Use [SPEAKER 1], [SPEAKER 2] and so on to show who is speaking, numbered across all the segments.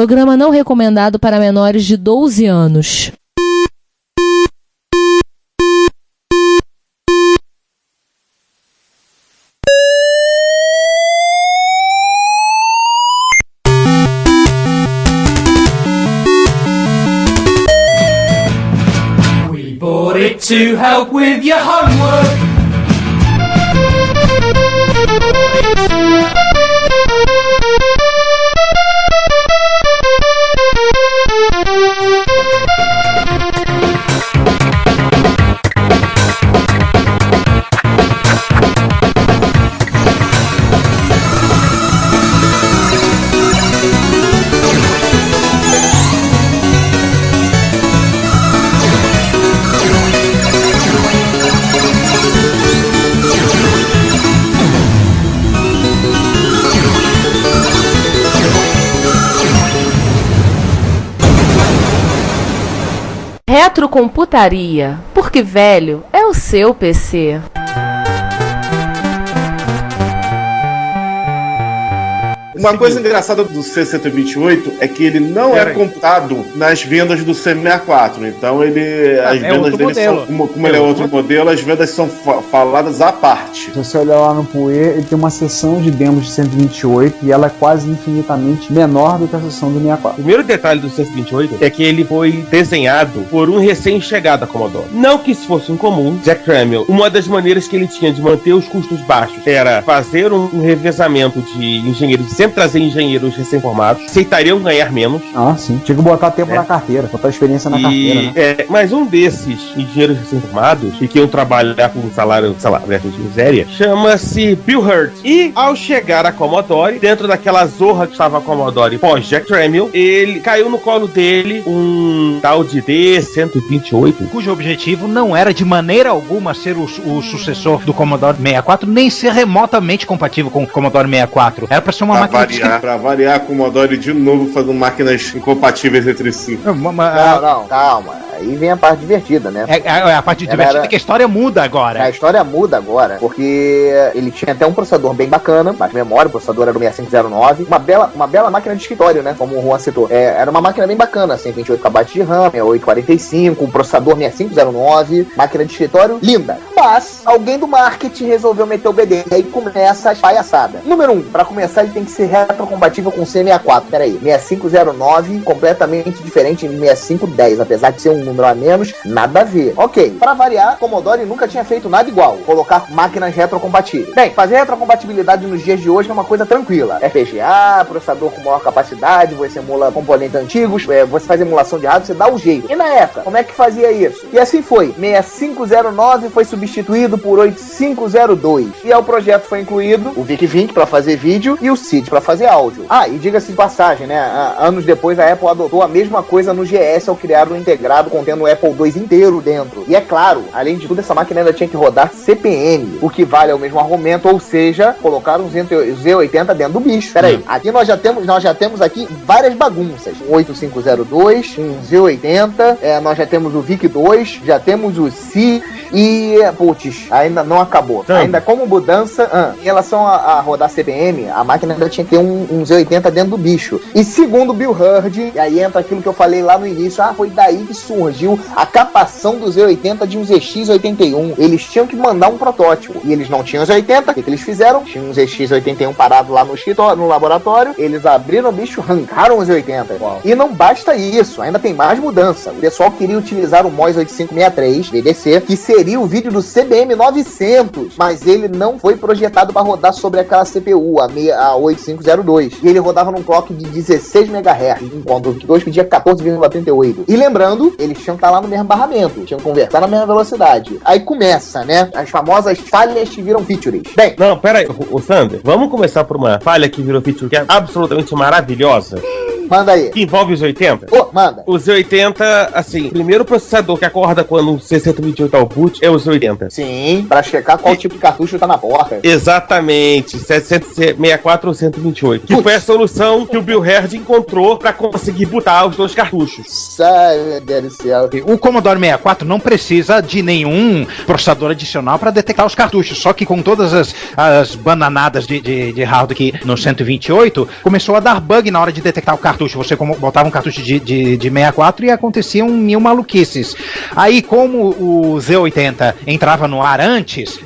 [SPEAKER 1] Programa não recomendado para menores de 12 anos.
[SPEAKER 2] We bought it to help with your homework.
[SPEAKER 1] Retrocomputaria, porque velho é o seu PC.
[SPEAKER 3] Uma coisa engraçada do C128 é que ele não é computado nas vendas do C64. Então ele. As vendas dele são. Como ele é outro modelo, as vendas são faladas à parte.
[SPEAKER 4] Se você olhar lá no PUE, ele tem uma seção de demos de 128 e ela é quase infinitamente menor do que a seção do 64.
[SPEAKER 5] O primeiro detalhe do C128 é que ele foi desenhado por um recém-chegado a Commodore. Não que isso fosse incomum, Jack Tramiel, uma das maneiras que ele tinha de manter os custos baixos era fazer um revezamento de engenheiros, sempre trazer engenheiros recém-formados, aceitariam ganhar menos.
[SPEAKER 4] Ah, sim. Tinha que botar tempo na carteira, botar experiência na carteira, né?
[SPEAKER 5] Mas um desses engenheiros recém-formados, que iam trabalhar com salário de miséria, chama-se Bill Hurt. E, ao chegar a Commodore, dentro daquela zorra que estava a Commodore pós-Jack Tramiel, ele caiu no colo dele um tal de D128,
[SPEAKER 6] cujo objetivo não era de maneira alguma ser o sucessor do Commodore 64, nem ser remotamente compatível com o Commodore 64. Era pra ser uma máquina...
[SPEAKER 3] Pra variar, a Commodore de novo fazendo máquinas incompatíveis entre si.
[SPEAKER 7] Não, calma. Aí vem a parte divertida, né?
[SPEAKER 6] A parte divertida é que a história muda agora.
[SPEAKER 7] A história muda agora, porque ele tinha até um processador bem bacana, mais memória, o processador era o 6509, uma bela máquina de escritório, né? Como o Juan citou. Era uma máquina bem bacana, 128 KB de RAM, 845, um processador 6509, máquina de escritório linda. Mas alguém do marketing resolveu meter o BD, e aí começa a palhaçada. Número 1, pra começar ele tem que ser retrocompatível com o C64. Peraí, 6509, completamente diferente de 6510, apesar de ser um número a menos, nada a ver. Ok, pra variar, Commodore nunca tinha feito nada igual, colocar máquinas retrocompatíveis. Bem, fazer retrocompatibilidade nos dias de hoje é uma coisa tranquila. FPGA, processador com maior capacidade, você emula componentes antigos, você faz emulação de hardware, você dá o jeito. E na época, como é que fazia isso? E assim foi, 6509 foi substituído por 8502. E ao projeto foi incluído o VIC-20 pra fazer vídeo e o SID pra fazer áudio. Ah, e diga-se de passagem, né? Anos depois a Apple adotou a mesma coisa no GS ao criar um integrado contendo o Apple II inteiro dentro. E é claro, além de tudo, essa máquina ainda tinha que rodar CPM, o que vale ao mesmo argumento, ou seja, colocar um Z80 dentro do bicho. Peraí, aqui nós já temos aqui várias bagunças. Um 8502, um Z80, nós já temos o VIC-2, já temos o C e, putz, ainda não acabou. Ainda como mudança, em relação a rodar CPM, a máquina ainda tinha que ter um Z80 dentro do bicho. E segundo Bill Hurd, e aí entra aquilo que eu falei lá no início, foi daí que surgiu a capação do Z80 de um ZX81. Eles tinham que mandar um protótipo, e eles não tinham Z80, o que eles fizeram? Tinha um ZX81 parado lá no escritório, no laboratório, eles abriram o bicho, arrancaram o Z80. Uau. E não basta isso, ainda tem mais mudança. O pessoal queria utilizar o MOS 8563 VDC, que seria o vídeo do CBM 900, mas ele não foi projetado para rodar sobre aquela CPU, a 8502. E ele rodava num clock de 16 MHz, enquanto o 2 pedia 14,38. E lembrando, eles tinham que estar lá no mesmo barramento, tinham que conversar na mesma velocidade. Aí começa, né? As famosas falhas que viram features. Bem...
[SPEAKER 5] Não, pera aí, o Sander, vamos começar por uma falha que virou feature que é absolutamente maravilhosa.
[SPEAKER 7] Manda aí.
[SPEAKER 5] Que envolve os 80?
[SPEAKER 7] Manda.
[SPEAKER 5] Os 80, assim, o primeiro processador que acorda quando o C128 ao boot é os 80.
[SPEAKER 7] Sim, pra checar qual tipo de cartucho tá na porta.
[SPEAKER 5] Exatamente, 764 ou 128. Que foi a solução que o Bill Hurd encontrou pra conseguir botar os dois cartuchos.
[SPEAKER 7] Meu Deus do céu.
[SPEAKER 6] O Commodore 64 não precisa de nenhum processador adicional para detectar os cartuchos, só que com todas as bananadas de hardware aqui no 128, começou a dar bug na hora de detectar o cartucho cartucho. Você botava um cartucho de 64 e aconteciam mil maluquices. Aí, como o Z80 entrava no ar antes,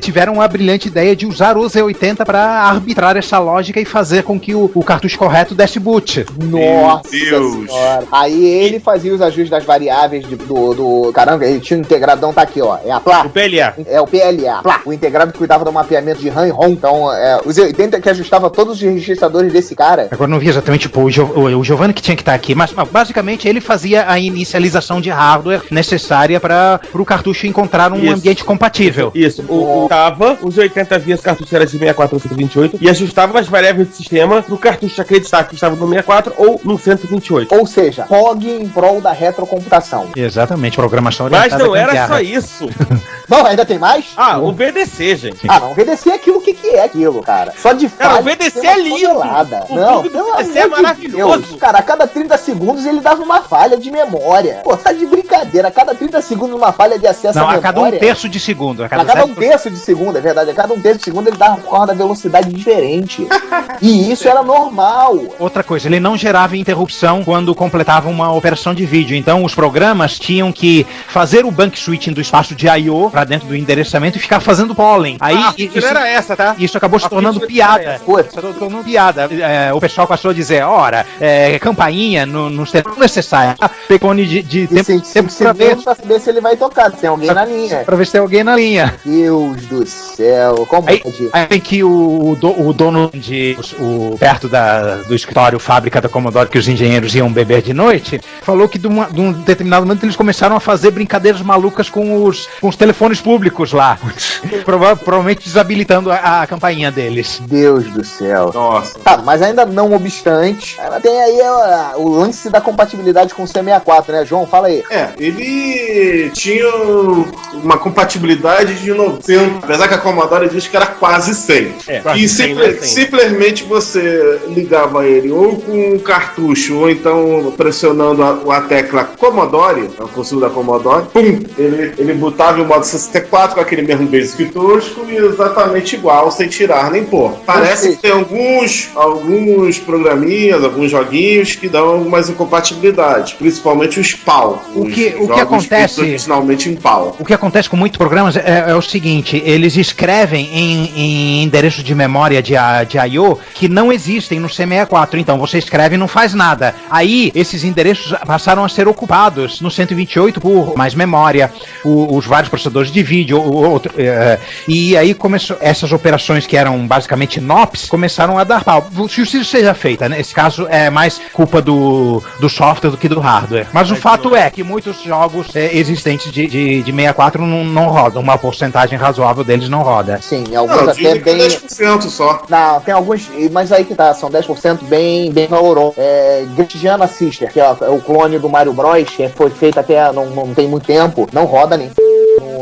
[SPEAKER 6] tiveram a brilhante ideia de usar o Z80 para arbitrar essa lógica e fazer com que o cartucho correto desse boot.
[SPEAKER 7] Nossa senhora. Aí ele fazia os ajustes das variáveis do... Caramba, ele tinha um integradão, tá aqui, ó. É a placa.
[SPEAKER 5] O PLA.
[SPEAKER 7] É o PLA. O integrado que cuidava do mapeamento de RAM e ROM. Então, o Z80 que ajustava todos os registradores desse cara.
[SPEAKER 6] Agora não vi exatamente, tipo, o Giovanni que tinha que estar aqui, mas basicamente ele fazia a inicialização de hardware necessária para o cartucho encontrar um ambiente compatível.
[SPEAKER 5] Isso. Os 80 via os cartuchos era de 64 ou 128 e ajustava as variáveis do sistema pro cartucho acreditar que estava no 64 ou no 128.
[SPEAKER 7] Ou seja, POG em prol da retrocomputação.
[SPEAKER 6] Exatamente, programação orientada.
[SPEAKER 5] Mas não era só isso.
[SPEAKER 7] Não, ainda tem mais?
[SPEAKER 5] O VDC, gente.
[SPEAKER 7] Não, o VDC é aquilo. O que é aquilo, cara? Só de
[SPEAKER 5] Cara, o VDC é lindo.
[SPEAKER 7] Não,
[SPEAKER 5] o VDC é maravilhoso.
[SPEAKER 7] Cara, a cada 30 segundos ele dava uma falha de memória. Pô, tá de brincadeira. A cada 30 segundos uma falha de acesso à memória.
[SPEAKER 6] A cada um terço de segundo.
[SPEAKER 7] A cada um terço de segundo, é verdade. A cada um terço de segundo ele dava uma corda velocidade diferente. E isso era normal.
[SPEAKER 6] Outra coisa, ele não gerava interrupção quando completava uma operação de vídeo. Então os programas tinham que fazer o bank switching do espaço de I/O para dentro do endereçamento e ficar fazendo polling. Aí
[SPEAKER 5] isso era essa, tá?
[SPEAKER 6] Isso acabou se tornando piada. Tornando piada. O pessoal passou a dizer, campainha nos tempos necessários. Pecone de tempo pra ver.
[SPEAKER 7] Pra saber se ele vai tocar, se tem alguém na linha.
[SPEAKER 6] Pra ver se tem alguém na linha.
[SPEAKER 7] Deus do céu, como
[SPEAKER 6] aí tem que o dono perto do escritório fábrica da Commodore que os engenheiros iam beber de noite, falou que de um determinado momento eles começaram a fazer brincadeiras malucas com os telefones públicos lá. Provavelmente desabilitando a campainha deles.
[SPEAKER 7] Deus do céu.
[SPEAKER 3] Nossa.
[SPEAKER 7] Tá, mas ainda não obstante, tem aí o lance da compatibilidade com o C64, né, João? Fala aí.
[SPEAKER 3] Ele tinha uma compatibilidade de 90, apesar que a Commodore diz que era quase 100. E simplesmente você ligava ele ou com um cartucho, ou então pressionando a tecla Commodore, a console da Commodore, pum, ele botava o modo 64 com aquele mesmo basic tosco e exatamente igual, sem tirar nem pôr. Parece que tem alguns programinhas, alguns joguinhos que dão algumas incompatibilidades, principalmente os PAL.
[SPEAKER 6] O que acontece
[SPEAKER 3] originalmente em PAL.
[SPEAKER 6] O que acontece com muitos programas é o seguinte, eles escrevem em endereço de memória de I/O que não existem no C64, então você escreve e não faz nada. Aí esses endereços passaram a ser ocupados no 128 por mais memória, os vários processadores de vídeo, e aí começou essas operações que eram basicamente NOPs, começaram a dar pau. Justiça seja feita, né? Nesse caso é mais culpa do software do que do hardware. Mas o fato é que muitos jogos existentes de 64 não rodam, uma porcentagem razoável deles não roda.
[SPEAKER 7] Sim, alguns até bem...
[SPEAKER 3] 10% só.
[SPEAKER 7] Não, tem alguns, mas aí que tá, são 10% bem valoroso. Gretgiana Sister, que é o clone do Mario Bros, que foi feito até não tem muito tempo, não roda nem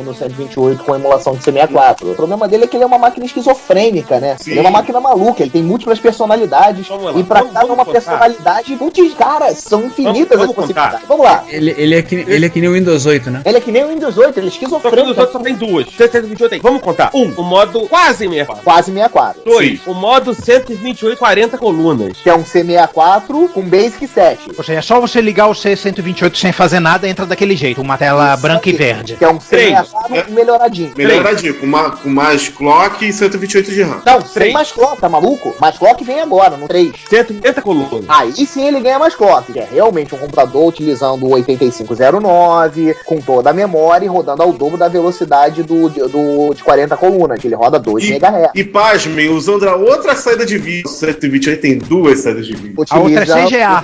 [SPEAKER 7] no 128 com emulação de C64. O problema dele é que ele é uma máquina esquizofrênica, né? Sim. Ele é uma máquina maluca, ele tem múltiplas personalidades. E pra cada uma personalidade, putz, cara, são infinitas as possibilidades. Vamos lá.
[SPEAKER 8] Ele é que nem o Windows 8, né?
[SPEAKER 7] Ele é que nem o Windows 8, ele é esquizofrênico.
[SPEAKER 5] O Windows 8 só tem duas. 128 tem. Vamos contar. O modo quase 64.
[SPEAKER 7] Quase 64.
[SPEAKER 5] 2. O modo 128 40 colunas.
[SPEAKER 7] Que é um C64 com Basic 7.
[SPEAKER 6] Ou seja, é só você ligar o C128 sem fazer nada, entra daquele jeito, uma tela branca e verde.
[SPEAKER 7] Que é um C64 melhoradinho.
[SPEAKER 3] Melhoradinho, com mais clock e 128 de RAM.
[SPEAKER 7] Não, sem mais clock, tá maluco? Mais clock vem agora, no 3.
[SPEAKER 5] 180 colunas.
[SPEAKER 7] Aí sim ele ganha mais clock, que é realmente um computador utilizando o 8509, com toda a memória e rodando ao dobro da velocidade de 40 colunas, que ele roda 2 MHz.
[SPEAKER 3] E pasmem, usando a outra saída de vídeo, o 128 tem duas saídas de vídeo.
[SPEAKER 6] A outra é CGA.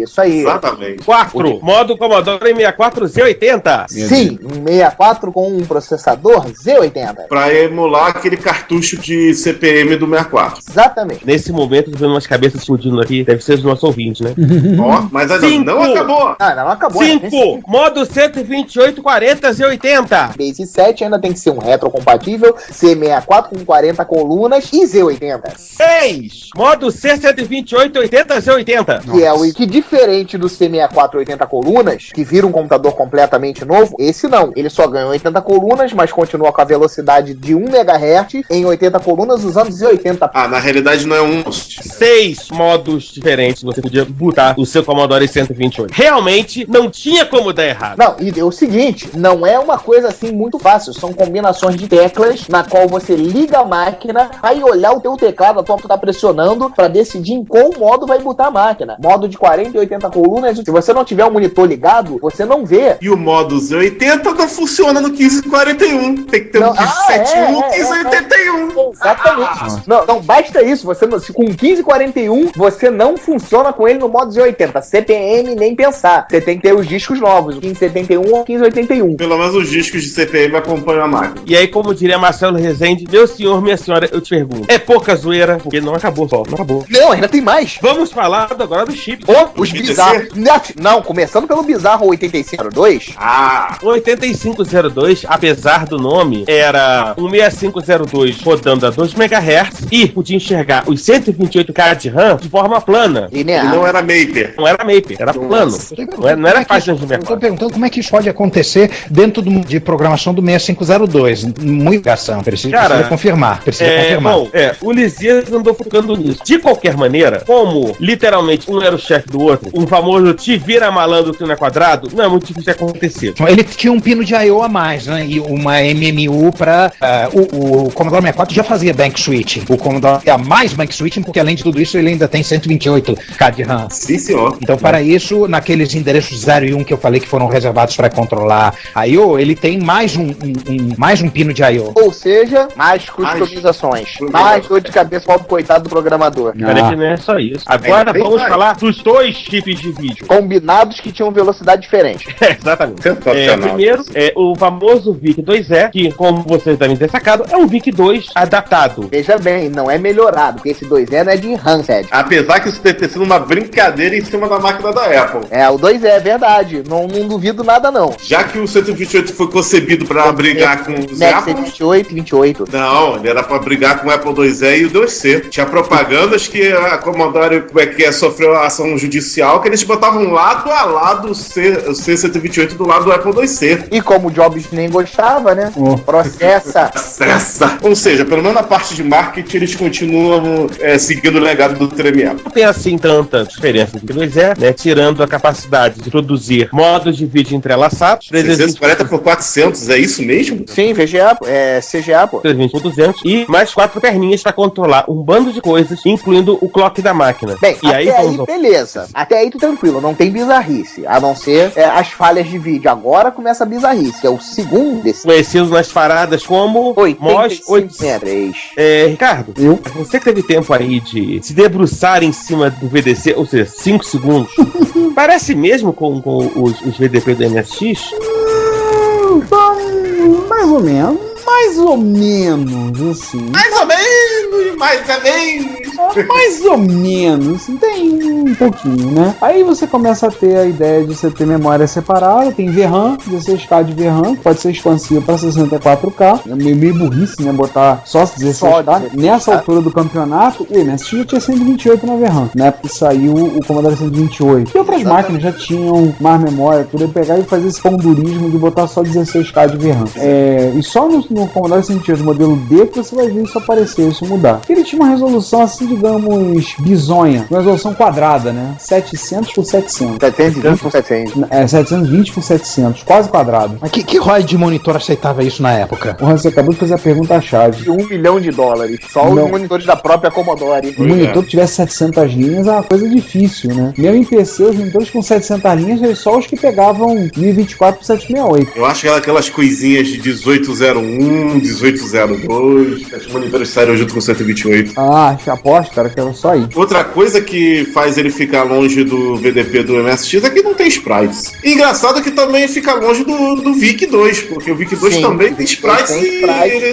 [SPEAKER 7] Isso aí.
[SPEAKER 3] Exatamente.
[SPEAKER 5] 4. Modo Commodore 64 Z80.
[SPEAKER 7] Sim, um 64 com um processador Z80.
[SPEAKER 3] Pra emular aquele cartucho de CPM do 64.
[SPEAKER 7] Exatamente.
[SPEAKER 5] Nesse momento, tô vendo umas cabeças explodindo aqui. Deve ser os nossos ouvintes, né?
[SPEAKER 3] Ó, mas ainda não acabou.
[SPEAKER 7] Não acabou.
[SPEAKER 5] 5. Modo 128 40 Z80.
[SPEAKER 7] Base 7 ainda tem que ser um retrocompatível C64 com 40 colunas e Z80.
[SPEAKER 5] 6. Modo C128 80 Z80.
[SPEAKER 7] Que é o que, diferente do C64 80 colunas, que vira um computador completamente novo, esse não. Ele só ganhou 80 colunas, mas continua com a velocidade de 1 MHz em 80 colunas usando 280.
[SPEAKER 3] Ah, na realidade não é um.
[SPEAKER 5] 6 modos diferentes você podia botar o seu Commodore 128. Realmente não tinha como dar errado.
[SPEAKER 7] Não, e é o seguinte, não é uma coisa assim muito fácil, são combinações de teclas na qual você liga a máquina, vai olhar o teu teclado, a tua tá pressionando pra decidir em qual modo vai botar a máquina. Modo de 40 e 80 colunas, se você não tiver o monitor ligado, você não vê.
[SPEAKER 3] E o modo Z80 não funciona no 1541. Tem que ter um 1571 e 1581.
[SPEAKER 7] Exatamente. Não basta isso, você não, se com 1541 você não funciona com ele no modo Z80. CPM nem pensar. Você tem que ter os discos novos, o 1571 ou 1581.
[SPEAKER 3] Pelo menos os discos de CPM acompanham a máquina.
[SPEAKER 5] E aí, como diria Marcelo Rezende, meu senhor, minha senhora, eu te pergunto, é pouca zoeira? Porque não acabou só, não acabou.
[SPEAKER 7] Não, ainda tem mais.
[SPEAKER 5] Vamos falar agora do chip.
[SPEAKER 7] Os bizarros. Não, começando pelo bizarro 8502.
[SPEAKER 5] O 8502, apesar do nome, era um 6502 rodando a 2 MHz e podia enxergar os 128K de RAM de forma plana.
[SPEAKER 3] E não era Maper.
[SPEAKER 5] Não era Maper, era plano. Não era página de
[SPEAKER 6] memória. Eu tô perguntando como é que isso pode acontecer dentro de programação do 6502. Muita ligação. Precisa confirmar.
[SPEAKER 5] Bom, o Lisias andou focando nisso. De qualquer maneira, como literalmente um era o chefe do outro, um famoso te vira malandro que não é quadrado, não é muito difícil de acontecer.
[SPEAKER 6] Ele tinha um pino de I/O a mais, né? E uma MMU para o Commodore 64 já fazia bank switching. O Commodore tinha mais bank switching porque além de tudo isso ele ainda tem 128K de RAM.
[SPEAKER 3] Sim, senhor.
[SPEAKER 6] Então para isso, naqueles endereços 0 e 1 que eu falei que foram reservados para controlar I/O, ele tem mais um pino de I/O.
[SPEAKER 7] Ou seja, mais customizações. Mais dor de cabeça para o coitado do programador.
[SPEAKER 5] Peraí que não é só isso. Agora vamos falar dos 2 chips de vídeo.
[SPEAKER 7] Combinados que tinham velocidade diferente.
[SPEAKER 5] Exatamente. Primeiro, o famoso VIC-2E, que, como vocês devem ter sacado, é um VIC-2 adaptado.
[SPEAKER 7] Veja bem, não é melhorado, porque esse 2E não é de enhanced.
[SPEAKER 3] Apesar que isso deve ter sido uma brincadeira em cima da máquina da Apple.
[SPEAKER 7] O 2E é verdade. Não duvido nada, não.
[SPEAKER 3] Já que o 128 foi concebido pra brigar com os Apple...
[SPEAKER 7] 128.
[SPEAKER 3] Não, ele era pra brigar com o Apple IIe e o 2C. Tinha propagandas que a Commodore sofreu ação judicial, que eles botavam lado a lado o C128 do lado do Apple IIc.
[SPEAKER 7] E como o Jobs nem gostava, né? Processa.
[SPEAKER 3] Ou seja, pelo menos na parte de marketing, eles continuam seguindo o legado do Tremiel.
[SPEAKER 5] Não tem assim tanta diferença entre o 2E, né? Tirando a capacidade de produzir modos de vídeo entrelaçados.
[SPEAKER 3] 340 por 400, é isso mesmo?
[SPEAKER 7] Sim, VGA, CGA, pô.
[SPEAKER 5] 320 por 200 e mais 4 perninhas para controlar um bando de coisas, incluindo o clock da máquina.
[SPEAKER 7] Bem, e aí beleza. Até aí tu tranquilo, não tem bizarrice, a não ser as falhas de vídeo. Agora começa a bizarrice, é o segundo desse.
[SPEAKER 5] Conhecido nas paradas como MOS 863. Ricardo, você que teve tempo aí de se debruçar em cima do VDC, ou seja, 5 segundos, parece mesmo com os VDP do MSX?
[SPEAKER 4] Mais ou menos. Mais ou menos, assim.
[SPEAKER 3] Mais ou menos, mais ou menos.
[SPEAKER 4] Mais ou menos, tem um pouquinho, né? Aí você começa a ter a ideia de você ter memória separada, tem VRAM, 16K de VRAM, que pode ser expansivo para 64K. É meio burrice, né? Botar só 16K. Nessa altura do campeonato, o MSX já tinha 128 na VRAM, né? Porque saiu o Commodore 128. E outras máquinas já tinham mais memória, tudo. Pegar e fazer esse pondurismo de botar só 16K de VRAM. E só no Commodore 128, modelo D, que você vai ver isso aparecer, isso mudar. Ele tinha uma resolução assim, digamos, bizonha. Uma resolução quadrada, né? 700 por 700.
[SPEAKER 7] 720 por 700.
[SPEAKER 4] 720 por 700, quase quadrado.
[SPEAKER 6] Mas que ROI de monitor aceitava isso na época?
[SPEAKER 4] Você acabou de fazer a pergunta-chave.
[SPEAKER 7] $1 milhão. Só os monitores da própria Commodore.
[SPEAKER 4] O monitor que tivesse 700 linhas é uma coisa difícil, né? Mesmo em PC, os monitores com 700 linhas, só os que pegavam 1024 por 768.
[SPEAKER 3] Eu acho que aquelas coisinhas de 1801, 1802, os monitores saíram junto com o 128.
[SPEAKER 4] Aposto, cara, que era só aí.
[SPEAKER 3] Outra coisa que faz ele ficar longe do VDP do MSX é que não tem sprites. E engraçado que também fica longe do VIC-2, porque o VIC-2 também tem sprites e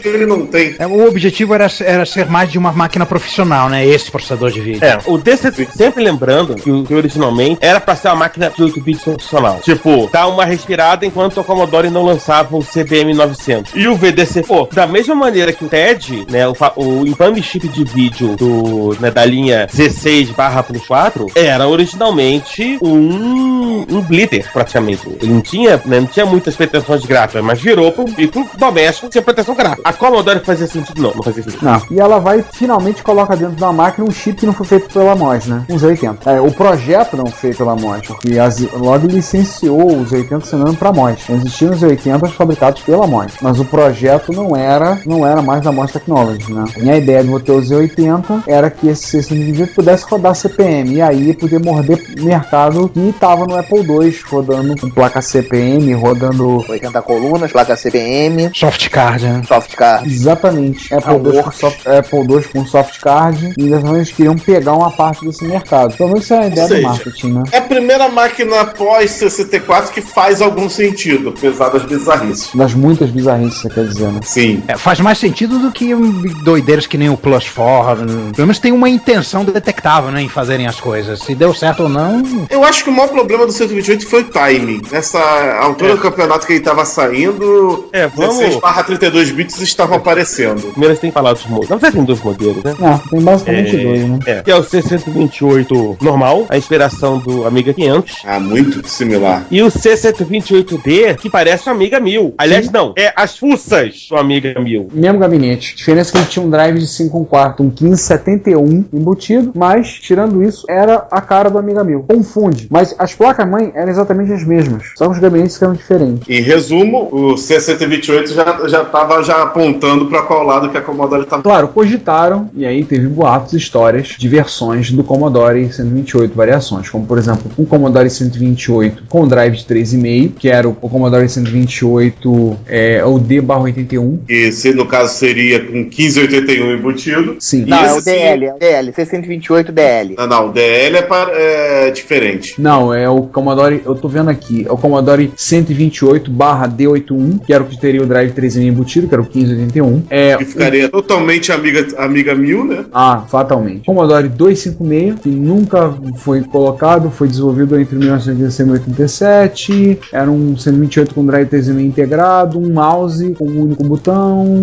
[SPEAKER 3] ele não tem.
[SPEAKER 6] O objetivo era ser mais de uma máquina profissional, né? Esse processador de vídeo.
[SPEAKER 5] O DC, sempre lembrando que originalmente era pra ser uma máquina de 8 bits profissional. Tipo, dar uma respirada enquanto o Commodore não lançava o CBM 900. E o VDC, da mesma maneira que o TED, né, o Impand Chip de vídeo do da linha 16/+4, era originalmente um blitter, praticamente. Ele não tinha muitas pretensões gráficas, mas virou para um micro doméstico sem pretensão gráfica. A Commodore fazia sentido? Não fazia sentido.
[SPEAKER 4] Não. E ela vai, finalmente, coloca dentro da máquina um chip que não foi feito pela MOS, né? Os 80. O projeto não foi feito pela MOS, porque a Zilog licenciou os 80 sendo para MOS. Existiam os 80 fabricados pela MOS, mas o projeto não era mais da MOS Technology, né? E a ideia de botar os 80 era que esse 628 pudesse rodar CPM, e aí poder morder mercado que estava no Apple II, rodando com placa CPM, rodando
[SPEAKER 7] 80 colunas, placa CPM,
[SPEAKER 6] soft card, né?
[SPEAKER 7] soft card.
[SPEAKER 4] Exatamente. Apple II com soft card, e eles queriam pegar uma parte desse mercado. Pelo menos isso é a ideia do marketing, né?
[SPEAKER 3] É a primeira máquina pós-64 que faz algum sentido, apesar das bizarrices.
[SPEAKER 4] Das muitas bizarrices, você quer dizer, né?
[SPEAKER 3] Sim.
[SPEAKER 6] Faz mais sentido do que doideiras que nem o Plus 4. Pelo menos tem uma intenção detectável, né, em fazerem as coisas. Se deu certo ou não...
[SPEAKER 3] Eu acho que o maior problema do 128 foi o timing. Nessa altura do campeonato que ele estava saindo, 16/32 bits estavam aparecendo.
[SPEAKER 5] Primeiro você tem que falar dos modelos. Não, você tem dois modelos, né?
[SPEAKER 4] Não, tem basicamente dois, né?
[SPEAKER 5] Que é o C128 normal, a inspiração do Amiga 500.
[SPEAKER 3] Ah, muito similar.
[SPEAKER 5] E o C128D, que parece o Amiga 1000. Aliás, não, é as fuças do Amiga 1000.
[SPEAKER 4] Mesmo gabinete. A diferença é que ele tinha um drive de 5/4, um 1571 embutido, mas, tirando isso, era a cara do Amiga 1000. Confunde. Mas as placas-mãe eram exatamente as mesmas. Só os gabinetes que eram diferentes.
[SPEAKER 3] Em resumo, o C128 já estava apontando para qual lado que a Commodore estava.
[SPEAKER 4] Claro, cogitaram, e aí teve boatos, histórias de versões do Commodore 128, variações, como por exemplo, um Commodore 128 com drive de 3,5, que era o Commodore 128 o D/81.
[SPEAKER 3] Esse, no caso, seria com 1581 embutido.
[SPEAKER 4] Sim.
[SPEAKER 7] Não, é o DL, C128 DL.
[SPEAKER 3] Não, o DL é diferente.
[SPEAKER 4] Não, é o Commodore, eu tô vendo aqui, é o Commodore 128/D81, que era o que teria o drive 3,5 embutido, que era o 1581.
[SPEAKER 3] Que ficaria totalmente Amiga 1000, né?
[SPEAKER 4] Ah, fatalmente. Commodore 256, que nunca foi colocado, foi desenvolvido entre 1986 e 1987. Era um 128 com drive 3,5 integrado, um mouse com um único botão,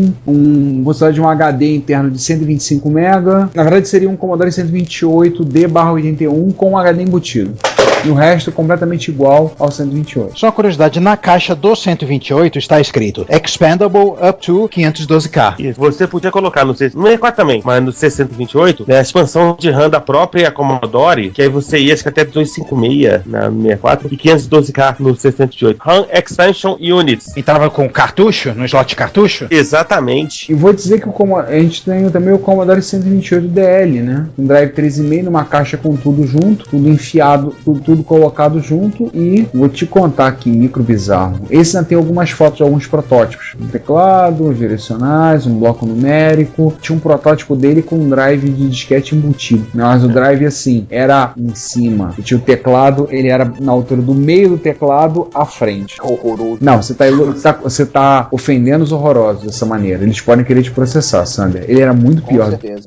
[SPEAKER 4] possibilidade de um HD interno de 125 MB. Na verdade, seria um Commodore 128D/81 com um HD embutido. E o resto completamente igual ao 128.
[SPEAKER 6] Só uma curiosidade, na caixa do 128 está escrito Expandable up to 512K.
[SPEAKER 5] E você podia colocar no 64 também, mas no C128, né, a expansão de RAM da própria Commodore, que aí você ia até 256 no 64 e 512K no C128. RAM Expansion Units.
[SPEAKER 6] Entrava com cartucho, no slot de cartucho?
[SPEAKER 5] Exatamente.
[SPEAKER 4] E vou dizer que a gente tem também o Commodore 128 DL, né? Um drive 3,5 numa caixa com tudo junto, tudo enfiado, tudo colocado junto, e vou te contar aqui, micro bizarro. Esse ainda tem algumas fotos de alguns protótipos. Um teclado, os direcionais, um bloco numérico. Tinha um protótipo dele com um drive de disquete embutido. Mas o drive, assim, era em cima. E tinha o teclado, ele era na altura do meio do teclado à frente.
[SPEAKER 7] Horroroso.
[SPEAKER 4] Não, você tá ofendendo os horrorosos dessa maneira. Eles podem querer te processar, Sander. Ele era muito pior.
[SPEAKER 7] Com certeza.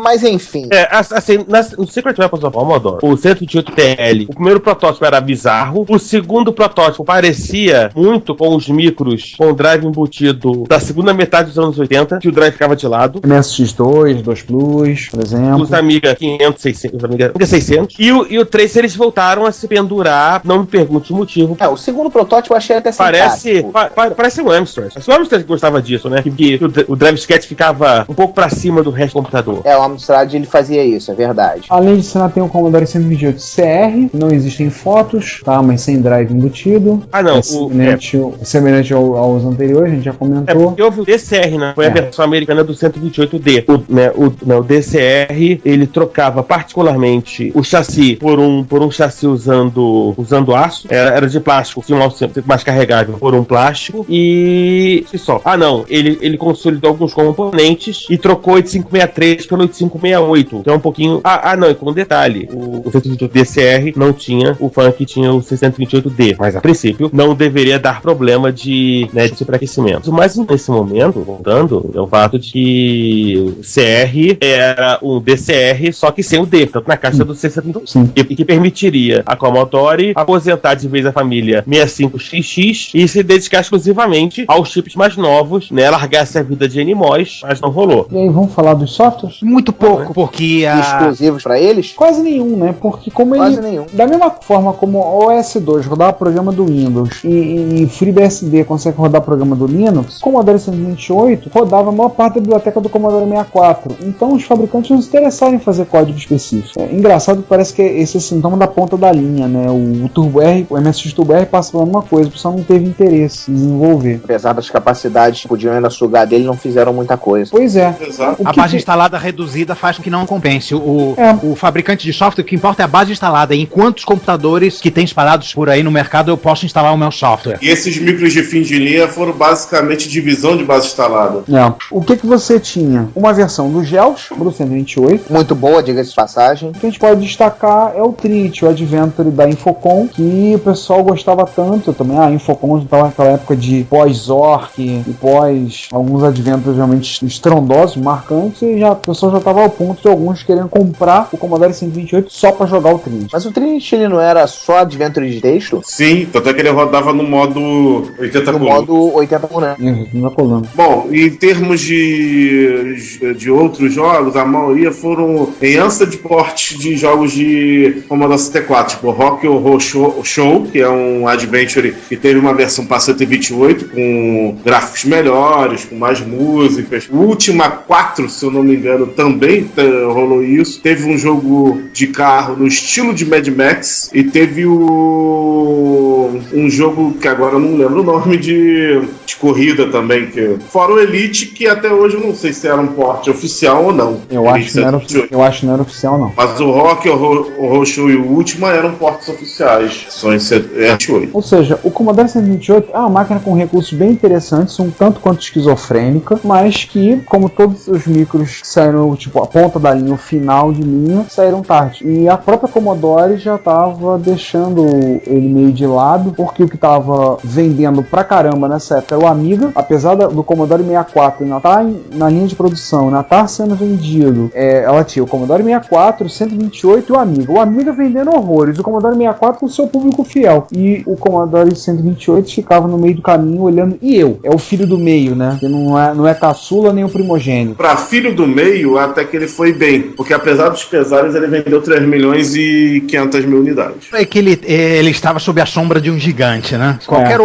[SPEAKER 7] Mas enfim.
[SPEAKER 5] Assim, no Secret Weapons of Commodore, o 128 DL, o primeiro protótipo era bizarro, o segundo protótipo parecia muito com os micros com o drive embutido da segunda metade dos anos 80, que o drive ficava de lado.
[SPEAKER 4] MSX2, 2 Plus, por exemplo.
[SPEAKER 5] Os Amiga 500, 600, os Amiga 600. E o 3, eles voltaram a se pendurar, não me pergunte o motivo.
[SPEAKER 7] O segundo protótipo eu achei até simpático.
[SPEAKER 5] Parece um Amstrad. O Amstrad gostava disso, né? Que o drive disquete ficava um pouco pra cima do resto do computador.
[SPEAKER 7] O Amstrad ele fazia isso, é verdade.
[SPEAKER 4] Além disso, ainda tem o Commodore 128 CR, não existem fotos, tá? Mas sem drive embutido.
[SPEAKER 5] Ah, não.
[SPEAKER 4] Semelhante aos anteriores, a gente já comentou.
[SPEAKER 5] Porque houve o DCR, né? Foi a versão americana do 128D. O DCR, ele trocava particularmente o chassi por um chassi usando aço. Era de plástico, tinha um mais carregável por um plástico. E só. Ah, não. Ele consolidou alguns componentes e trocou o 8563 pelo 8568. Então é um pouquinho... não, e com um detalhe. O 128DC VCR não tinha o funk, tinha o 628D. Mas a princípio não deveria dar problema de superaquecimento. Mas nesse momento, voltando, é o fato de que o CR era um DCR, só que sem o D, tanto na caixa do 628, e que permitiria a Commodore aposentar de vez a família 65XX e se dedicar exclusivamente aos chips mais novos, né? Largasse a vida de NMOS, mas não rolou.
[SPEAKER 4] E aí, vamos falar dos softwares?
[SPEAKER 6] Muito pouco, porque
[SPEAKER 7] exclusivos pra eles?
[SPEAKER 4] Quase nenhum, né? Porque como
[SPEAKER 7] Quase
[SPEAKER 4] ele...
[SPEAKER 7] nenhum.
[SPEAKER 4] Da mesma forma como o OS2 rodava programa do Windows e FreeBSD consegue rodar programa do Linux, o Commodore 128 rodava a maior parte da biblioteca do Commodore 64. Então os fabricantes não se interessaram em fazer código específico. É engraçado que parece que esse é sintoma da ponta da linha, né? O Turbo R, o MSX Turbo R passa pela mesma coisa, o pessoal não teve interesse em desenvolver.
[SPEAKER 7] Apesar das capacidades que podiam ainda sugar dele, não fizeram muita coisa.
[SPEAKER 4] Pois é.
[SPEAKER 3] Exato.
[SPEAKER 6] a base instalada reduzida faz com que não compense. O fabricante de software, o que importa é a base instalada. Em quantos computadores que tem espalhados por aí no mercado eu posso instalar o meu software?
[SPEAKER 3] E esses micros de fim de linha foram basicamente divisão de base instalada.
[SPEAKER 4] O que você tinha? Uma versão do GELS, pro 128.
[SPEAKER 7] Muito boa, diga-se de passagem.
[SPEAKER 4] O que a gente pode destacar é o Trinity, o Adventure da Infocom, que o pessoal gostava tanto também. A Infocom estava naquela época de pós-Zork e pós alguns Adventures realmente estrondosos, marcantes, e o pessoal já estava ao ponto de alguns querendo comprar o Commodore 128 só para jogar o Trinity.
[SPEAKER 7] Mas o Trinity ele não era só Adventure de texto?
[SPEAKER 3] Sim, tanto é que ele rodava no modo 80
[SPEAKER 7] No
[SPEAKER 3] colunas.
[SPEAKER 7] modo 80 colunas.
[SPEAKER 4] Na coluna.
[SPEAKER 3] Bom, em termos de outros jogos, a maioria foram em ânsia de porte de jogos de Commodore 64, tipo Rock Horror Show, que é um adventure que teve uma versão para 128 com gráficos melhores, com mais músicas. O Ultima 4, se eu não me engano, também rolou isso. Teve um jogo de carro no estilo de Mad Max e teve um jogo que agora eu não lembro o nome de corrida também, fora o Elite, que até hoje eu não sei se era um porte oficial ou não.
[SPEAKER 4] Eu acho que não era oficial, não.
[SPEAKER 3] Mas o Rock, o Horror Show e o Ultima eram portes oficiais, só em 78.
[SPEAKER 4] Ou seja, o Commodore 128 é uma máquina com recursos bem interessantes, um tanto quanto esquizofrênica, mas que, como todos os micros que saíram, tipo, a ponta da linha, o final de linha, saíram tarde. E a própria Commodore já estava deixando ele meio de lado, porque o que estava vendendo pra caramba nessa época era o Amiga, apesar do Commodore 64 ainda tá na linha de produção, ainda tá sendo vendido. Ela tinha o Commodore 64, o 128 e o Amiga. O Amiga vendendo horrores, o Commodore 64 com o seu público fiel. E o Commodore 128 ficava no meio do caminho olhando, é o filho do meio, né? Que não é caçula nem o primogênito.
[SPEAKER 3] Pra filho do meio, até que ele foi bem, porque apesar dos pesares, ele vendeu 3 milhões e 500 mil unidades.
[SPEAKER 6] É que ele estava sob a sombra de um gigante, né? Qualquer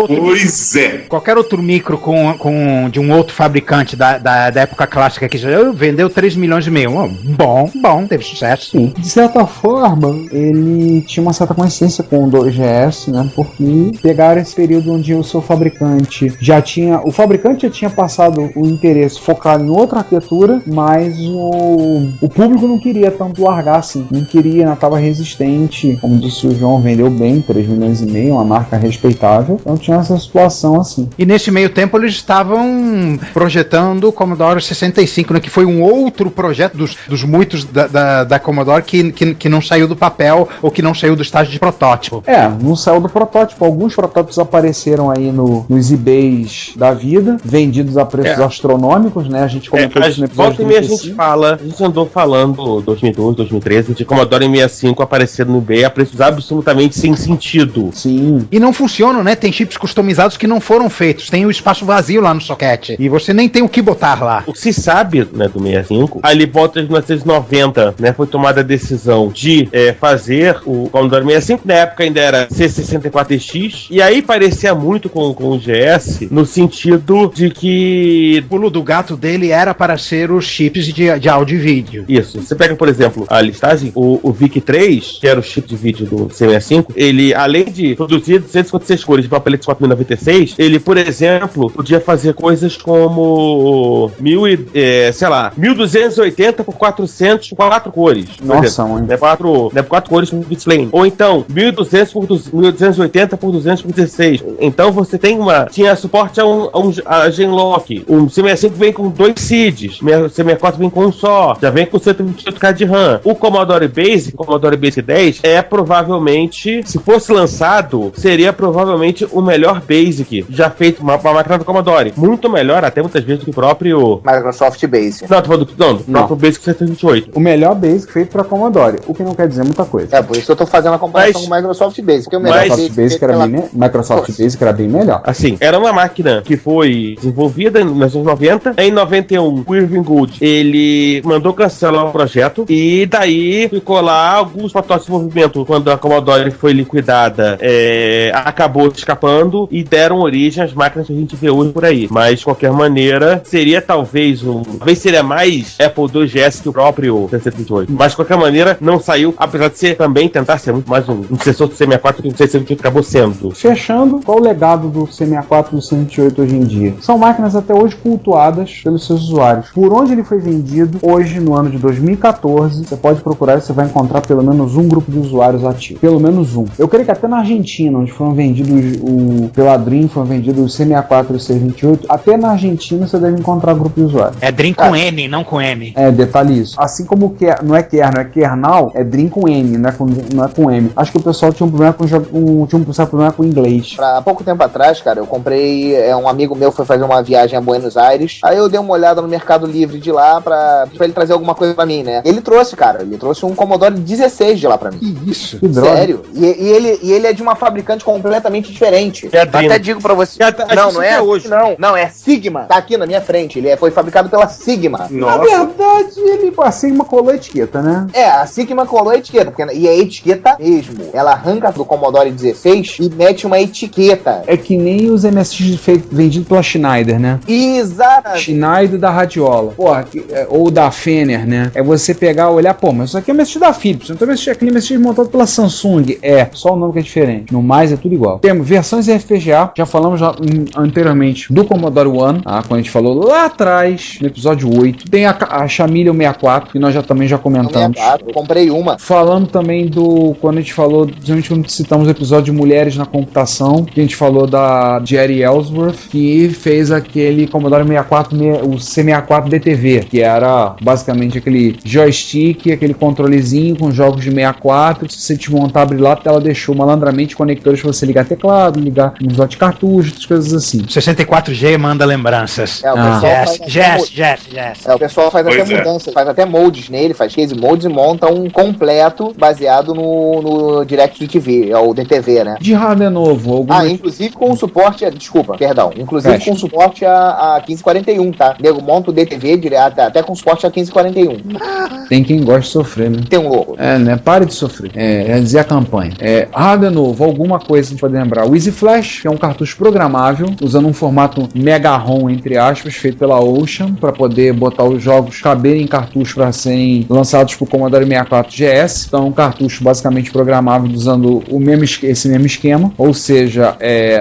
[SPEAKER 6] outro micro de um outro fabricante da época clássica que já vendeu 3 milhões e meio. Bom, teve sucesso.
[SPEAKER 4] Sim. De certa forma, ele tinha uma certa coincidência com o 2GS, né? Porque pegaram esse período onde o seu fabricante o fabricante já tinha passado o interesse focado em outra arquitetura, mas o público não queria tanto largar assim. Não queria, não estava resistente. Como disse o João, vendeu bem, 3 milhões e meio, uma marca respeitável. Então tinha essa situação assim.
[SPEAKER 6] E nesse meio tempo eles estavam projetando o Commodore 65, né, que foi um outro projeto dos muitos da Commodore que não saiu do papel ou que não saiu do estágio de protótipo.
[SPEAKER 4] Não saiu do protótipo. Alguns protótipos apareceram aí nos eBays da vida, vendidos a preços astronômicos, né? A gente comentou isso no episódio 35.
[SPEAKER 5] A gente andou falando 2012, 2013 de Commodore 65 aparecendo no eBay a preços absolutamente sem sentido.
[SPEAKER 4] Sim.
[SPEAKER 6] E não funcionam, né? Tem chips customizados que não foram feitos. Tem o espaço vazio lá no socket. E você nem tem o que botar lá.
[SPEAKER 5] O que se sabe, né, do 65, ali volta de 1990, né, foi tomada a decisão de fazer o Commodore 65, na época ainda era C64X, e aí parecia muito com o GS, no sentido de que
[SPEAKER 6] o pulo do gato dele era para ser os chips de áudio e vídeo.
[SPEAKER 5] Isso. Você pega, por exemplo, a listagem, o VIC-3, que era o chip de vídeo do C65, ele, além de produzir 256 cores de papelete 4096, ele, por exemplo, podia fazer coisas como 1280 por 400 com 4 cores.
[SPEAKER 4] Nossa, mãe.
[SPEAKER 5] Não é 4 cores com bitplane. Ou então, 1280 por 200 por 16. Então você tinha suporte a Genlock. O C65 vem com 2 SIDs. O C64 vem com um só. Já vem com 128K de RAM. O Commodore Basic 510 é provavelmente, se fosse lançado, seria provavelmente o melhor Basic já feito uma máquina do Commodore. Muito melhor, até muitas vezes, do que o próprio
[SPEAKER 7] Microsoft Basic.
[SPEAKER 5] Não, tô falando do próprio Basic 128.
[SPEAKER 4] O melhor Basic feito pra Commodore, o que não quer dizer muita coisa.
[SPEAKER 7] É, por isso que eu tô fazendo a comparação com o Microsoft Basic. Que o
[SPEAKER 4] Microsoft Basic era bem melhor.
[SPEAKER 5] Assim, era uma máquina que foi desenvolvida em 1990. Em 91, o Irving Gould, ele mandou cancelar o projeto e daí ficou lá alguns protótipos de desenvolvimento. Quando a Commodore foi liquidada, acabou escapando e deram origem às máquinas que a gente vê hoje por aí. Mas, de qualquer maneira, seria talvez seria mais Apple IIgs que o próprio 628. Mas, de qualquer maneira, não saiu, apesar de ser também tentar ser muito mais um sucessor do C64 que o 628 acabou sendo.
[SPEAKER 4] Fechando, qual o legado do C64 e do 128 hoje em dia? São máquinas até hoje cultuadas pelos seus usuários. Por onde ele foi vendido, hoje, no ano de 2014, você pode procurar e você vai encontrar pelo menos um grupo de usuários ativo. Pelo menos um. Eu creio que até na Argentina, onde foram vendidos pela Dream, foram vendidos o C64 e o C28, até na Argentina você deve encontrar grupo de usuários.
[SPEAKER 6] É Dream com N, não com M.
[SPEAKER 4] Detalhe isso. Assim como não é kernel, é Dream com N, não é com M. Acho que o pessoal tinha um problema com inglês.
[SPEAKER 7] Há pouco tempo atrás, cara, eu comprei, um amigo meu foi fazer uma viagem a Buenos Aires, aí eu dei uma olhada no Mercado Livre de lá pra ele trazer alguma coisa pra mim, né? Ele trouxe um Commodore 16 de lá pra mim.
[SPEAKER 6] Que isso?
[SPEAKER 4] Que droga.
[SPEAKER 7] Sério? E ele é de uma fabricante completamente diferente. Até digo pra você. Não é hoje. Não, é Sigma. Tá aqui na minha frente. Ele foi fabricado pela Sigma.
[SPEAKER 4] Na verdade, a Sigma colou a etiqueta, né?
[SPEAKER 7] A Sigma colou a etiqueta. E é etiqueta mesmo. Ela arranca do Commodore 16 e mete uma etiqueta.
[SPEAKER 4] É que nem os MSX vendidos pela Schneider, né?
[SPEAKER 7] Exatamente.
[SPEAKER 4] Schneider da Radiola. Ou da Fenner, né? É você pegar e olhar, mas isso aqui é MSX da Philips. Então aquele MSX montado pela Samsung. Só o nome que é diferente. No mais, é tudo igual. Temos versões FPGA. Já falamos anteriormente do Commodore One, quando a gente falou lá atrás, no episódio 8. Tem a Chameleon 64, que nós também já comentamos.
[SPEAKER 7] 64, eu comprei uma.
[SPEAKER 4] Falando também quando a gente falou, principalmente quando citamos o episódio de Mulheres na Computação, que a gente falou da Jerry Ellsworth, que fez aquele Commodore 64, o C64 DTV, que era basicamente aquele joystick, aquele controlezinho com jogos de 64. Se você desmontar, abrir lá, ela deixou malandramente conectores para você ligar teclado, ligar um slot de cartucho, outras coisas assim.
[SPEAKER 6] 64G manda lembranças.
[SPEAKER 7] O pessoal faz até mudanças, faz até moldes nele, faz case moldes e monta um completo baseado no Direct TV, o DTV, né?
[SPEAKER 4] De hardware novo.
[SPEAKER 7] Inclusive com suporte, com suporte a 1541, tá? Nego monta o DTV direto, até com suporte a 1541.
[SPEAKER 4] Tem quem gosta de sofrer, né?
[SPEAKER 7] Tem um louco.
[SPEAKER 4] Né? Pare de sofrer. Dizer a campanha. Hardware novo, alguma coisa a gente pode lembrar. O Easy Flash, que é um cartucho programável, usando um formato Mega ROM, entre aspas, feito pela Ocean, para poder botar os jogos caberem em cartucho para serem lançados por Commodore 64 GS. Então, um cartucho basicamente programável usando esse mesmo esquema, ou seja,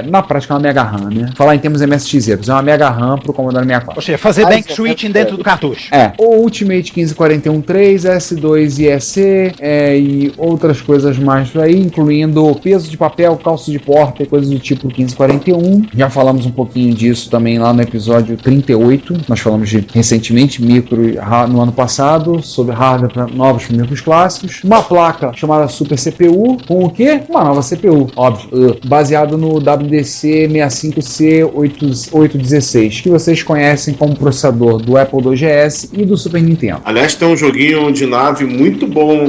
[SPEAKER 4] na prática é uma Mega RAM, né? Falar em termos MSX, é uma Mega RAM pro Commodore 64.
[SPEAKER 6] Ou seja, fazer bank switching dentro do cartucho.
[SPEAKER 4] O Ultimate 1541.3, S2 e EC, e outras coisas mais aí, incluindo peso de papel, calço de porta e coisas do tipo 1541. Já falamos um pouquinho disso também lá no episódio 38. Nós falamos recentemente micro no ano passado, sobre hardware novos para micros clássicos. Uma placa chamada Super CPU, com o quê? Uma nova CPU, óbvio, baseado no WDC 65C816, que vocês conhecem como processador do Apple IIgs e do Super Nintendo.
[SPEAKER 3] Aliás, tem um joguinho de nave muito bom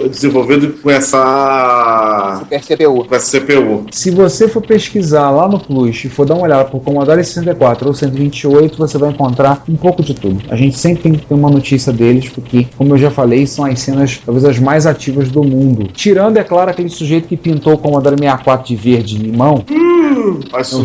[SPEAKER 3] desenvolvido com essa
[SPEAKER 7] Super CPU.
[SPEAKER 3] Com essa CPU.
[SPEAKER 4] Se você for pesquisar lá no Plus e for dar uma olhada por Commodore 64 ou 128, você vai encontrar um pouco de tudo. A gente sempre tem que ter uma notícia deles, porque, como eu já falei, são as cenas talvez as mais ativas do mundo. Tirando, é claro, aquele sujeito que pintou o Commodore 64 de verde limão.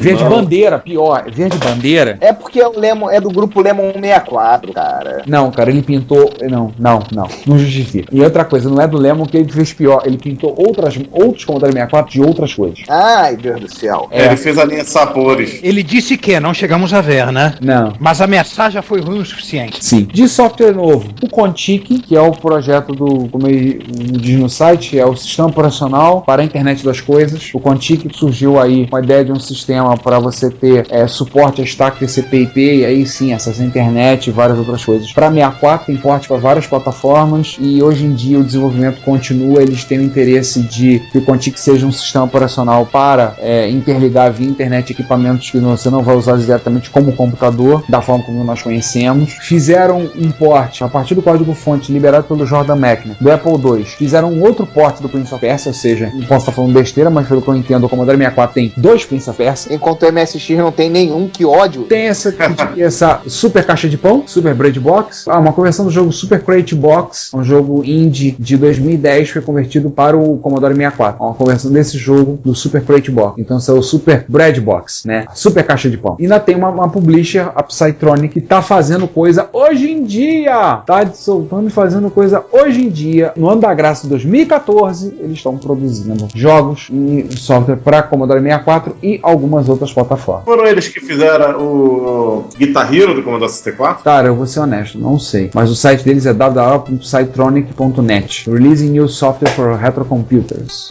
[SPEAKER 4] Verde bandeira, pior. Verde bandeira.
[SPEAKER 7] É porque é do grupo Lemon 64, cara.
[SPEAKER 4] Não, cara, ele pintou... Não justifica. E outra coisa, não é do Lemon que ele fez pior. Ele pintou outros Commodore 64 de outras cores.
[SPEAKER 7] Ai, Deus do céu.
[SPEAKER 3] Ele fez a linha de sabores.
[SPEAKER 6] Ele disse que não chegamos a ver, né?
[SPEAKER 4] Não.
[SPEAKER 6] Mas a mensagem já foi ruim o suficiente.
[SPEAKER 4] Sim. De software novo, o Contic, que é o projeto como ele diz no site, é o sistema operacional para a internet das coisas. O Contic surgiu aí com a ideia de um sistema para você ter suporte a stack TCP/IP, e aí sim, acesso à internet e várias outras coisas. Para 64 tem porte para várias plataformas, e hoje em dia o desenvolvimento continua. Eles têm o interesse de que o Contic seja um sistema operacional para interligar via internet equipamentos que você não vai usar diretamente como computador, da forma como nós conhecemos. Fizeram um port a partir do código-fonte liberado pelo Jordan Mechner do Apple II. Fizeram um outro port do Prince of Persia, ou seja, não posso estar falando besteira, mas pelo que eu entendo, o Commodore 64 tem 2 Prince of Persia.
[SPEAKER 7] Enquanto o MSX não tem nenhum, que ódio.
[SPEAKER 4] Tem essa super caixa de pão, Super Bread Box. Uma conversão do jogo Super Crate Box, um jogo indie de 2010, foi convertido para o Commodore 64. Uma conversão desse jogo do Super Crate Box. Então isso é o Super Bread Box, né? Super caixa de pão. E ainda tem uma publisher, a Psytronic, que tá fazendo coisa hoje em dia. Tá soltando e fazendo coisa hoje em dia. No ano da graça de 2014, eles estão produzindo jogos e software para Commodore 64 e algumas outras plataformas.
[SPEAKER 3] Foram eles que fizeram o Guitar Hero do Commodore 64?
[SPEAKER 4] Cara, eu vou ser honesto, não sei. Mas o site deles é www.psytronic.net. Releasing new software for retrocomputers.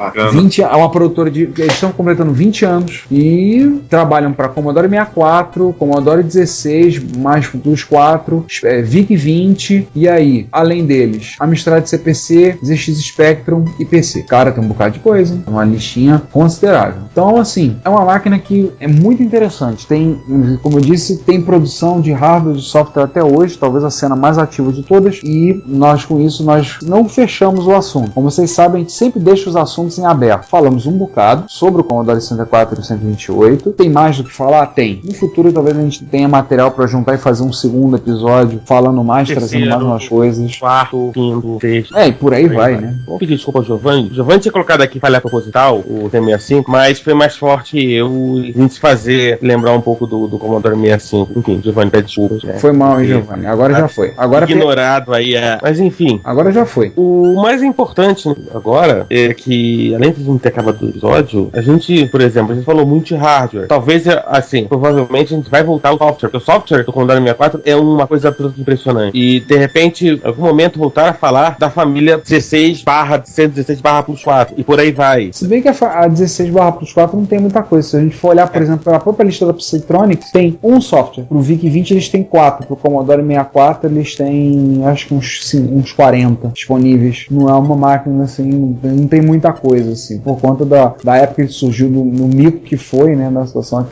[SPEAKER 4] É uma produtora de... Eles estão completando 20 anos e trabalham para Commodore 64, Commodore 16, mais Plus 4, VIC-20, e aí, além deles, Amstrad CPC, ZX Spectrum e PC. Cara, tem um bocado de coisa, uma listinha considerável. Então, assim, é uma máquina que é muito interessante. Tem, como eu disse, tem produção de hardware e de software até hoje, talvez a cena mais ativa de todas, e nós, com isso, nós não fechamos o assunto. Como vocês sabem, a gente sempre deixa os assuntos em aberto. Falamos um bocado sobre o Commodore 64 e o 128. Tem mais do que falar? Tem. No futuro, talvez a gente tenha material para juntar e fazer um segundo episódio, falando mais, trazendo mais umas coisas.
[SPEAKER 5] Quarto, quinto, sexto.
[SPEAKER 4] E por aí vai, né?
[SPEAKER 5] Vou pedir desculpa ao Giovanni. Giovanni tinha colocado aqui falha proposital, o T65, mas foi mais forte eu e a gente fazer lembrar um pouco do Commodore 65. Enfim, Giovanni, pede desculpas.
[SPEAKER 4] Foi mal, hein, Giovanni? Agora já foi. Agora
[SPEAKER 5] ignorado aí, mas enfim.
[SPEAKER 4] Agora já foi.
[SPEAKER 5] O mais importante agora é que, além de não ter acabado o episódio, a gente, por exemplo, a gente falou muito de hardware. Talvez, assim, provavelmente a gente vai voltar ao software, porque o software do Commodore 64 é uma coisa absolutamente impressionante. E, de repente, em algum momento, voltar a falar da família 16/116/Plus4 e por aí vai.
[SPEAKER 4] Se bem que a 16/Plus4 não tem muita coisa. Se a gente for olhar, por exemplo, pela própria lista da Psytronics, tem um software. Pro VIC-20 eles têm 4. Pro Commodore 64 eles têm, acho que uns 40 disponíveis. Não é uma máquina, assim, não tem muita coisa, assim, por conta da época que surgiu no mico que foi, né, na situação,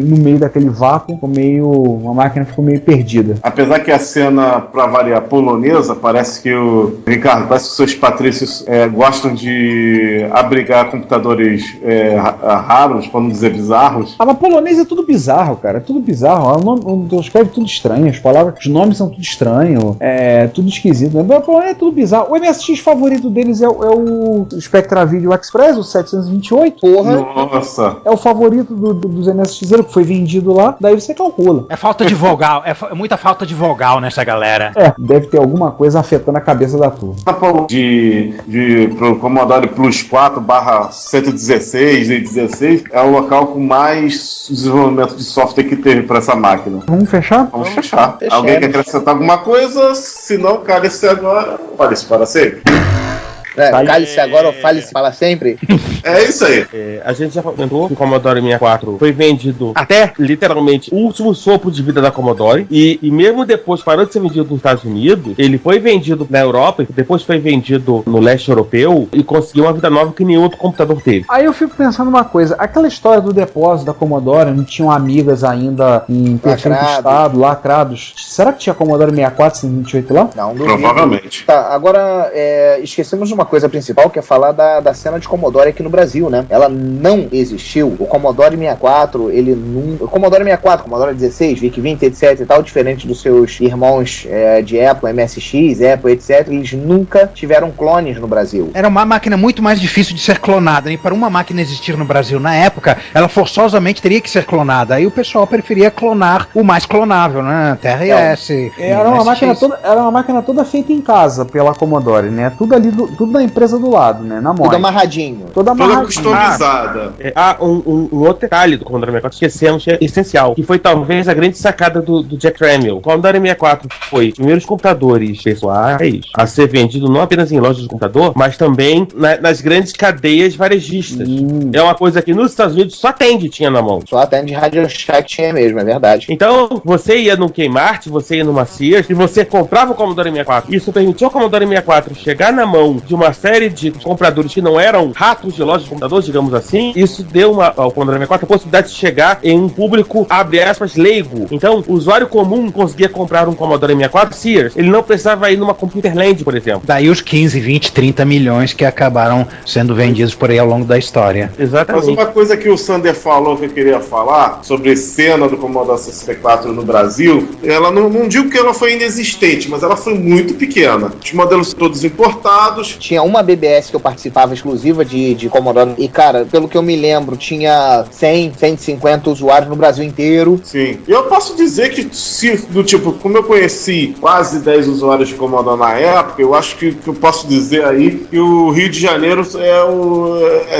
[SPEAKER 4] no meio daquele vácuo, a máquina ficou meio perdida.
[SPEAKER 3] Apesar que a cena, pra variar, polonesa, parece que Ricardo, parece que os seus patrícios gostam de abrigar computadores raros, para não dizer bizarros.
[SPEAKER 4] Na polonesa é tudo bizarro, cara, é tudo bizarro. Os caras tudo estranho, os nomes são tudo estranho, tudo esquisito. A polonesa é tudo bizarro. O MSX favorito deles é o Spectra Video Express, o 728.
[SPEAKER 3] Porra! Nossa!
[SPEAKER 4] É o favorito dos MSX que foi vendido lá, daí você calcula.
[SPEAKER 6] É falta de vogal, é muita falta de vogal nessa galera.
[SPEAKER 4] Deve ter alguma coisa afetando a cabeça da turma.
[SPEAKER 3] Pro Commodore Plus 4/116 e 16 é o local com mais desenvolvimento de software que teve para essa máquina.
[SPEAKER 4] Vamos fechar?
[SPEAKER 3] Vamos fechar. Alguém quer acrescentar alguma coisa? Se não, cale-se agora, fale-se para sempre.
[SPEAKER 7] Cale-se agora ou fale-se para sempre.
[SPEAKER 3] É isso aí.
[SPEAKER 5] A gente já comentou que o Commodore 64 foi vendido até, literalmente, o último sopro de vida da Commodore. E mesmo depois parou de ser vendido nos Estados Unidos, ele foi vendido na Europa, depois foi vendido no leste europeu e conseguiu uma vida nova que nenhum outro computador teve.
[SPEAKER 4] Aí eu fico pensando uma coisa, aquela história do depósito da Commodore, não tinham amigas ainda em perfeito estado, lacrados. Será que tinha Commodore 64 128 lá?
[SPEAKER 7] Não, duvido.
[SPEAKER 3] Provavelmente.
[SPEAKER 7] Tá, agora esquecemos de uma coisa principal, que é falar da cena de Commodore aqui no Brasil, né? Ela não existiu. O Commodore 64, o Commodore 64, Commodore 16, VIC-20, etc e tal, diferente dos seus irmãos de Apple, MSX, Apple, etc, eles nunca tiveram clones no Brasil.
[SPEAKER 6] Era uma máquina muito mais difícil de ser clonada, e para uma máquina existir no Brasil na época, ela forçosamente teria que ser clonada. Aí o pessoal preferia clonar o mais clonável, né? TRS.
[SPEAKER 4] Era uma máquina toda feita em casa pela Commodore, né? Tudo ali tudo na empresa do lado, né? Na
[SPEAKER 7] Tudo
[SPEAKER 4] moda.
[SPEAKER 7] amarradinho.
[SPEAKER 4] Toda amarradinha.
[SPEAKER 3] Customizada.
[SPEAKER 5] Um outro detalhe do Commodore 64 que esquecemos que é essencial, que foi talvez a grande sacada do Jack Tramiel. O Commodore 64 foi um dos primeiros computadores pessoais a ser vendido não apenas em lojas de computador, mas também nas grandes cadeias varejistas. É uma coisa que nos Estados Unidos só tinha na mão.
[SPEAKER 7] Só até de Radio Shack tinha mesmo, é verdade.
[SPEAKER 5] Então, você ia no Kmart, você ia numa Sears e você comprava o Commodore 64. Isso permitiu ao Commodore 64 chegar na mão de uma série de compradores que não eram ratos de lojas de computadores, digamos assim. Isso deu ao Commodore 64 a possibilidade de chegar em um público, abre aspas, leigo. Então, o usuário comum conseguia comprar um Commodore 64 Sears. Ele não precisava ir numa Computerland, por exemplo.
[SPEAKER 6] Daí os 15, 20, 30 milhões que acabaram sendo vendidos por aí ao longo da história.
[SPEAKER 5] Exatamente.
[SPEAKER 3] Mas uma coisa que o Sander falou que eu queria falar sobre cena do Commodore 64 no Brasil, ela não digo que ela foi inexistente, mas ela foi muito pequena. Os modelos todos importados.
[SPEAKER 7] Tinha uma BBS que eu participava exclusiva de Commodore e, cara, pelo que eu me lembro, tinha 100, 150 usuários no Brasil inteiro.
[SPEAKER 3] Sim. E eu posso dizer que, como eu conheci quase 10 usuários de Commodore na época, eu acho que eu posso dizer aí que o Rio de Janeiro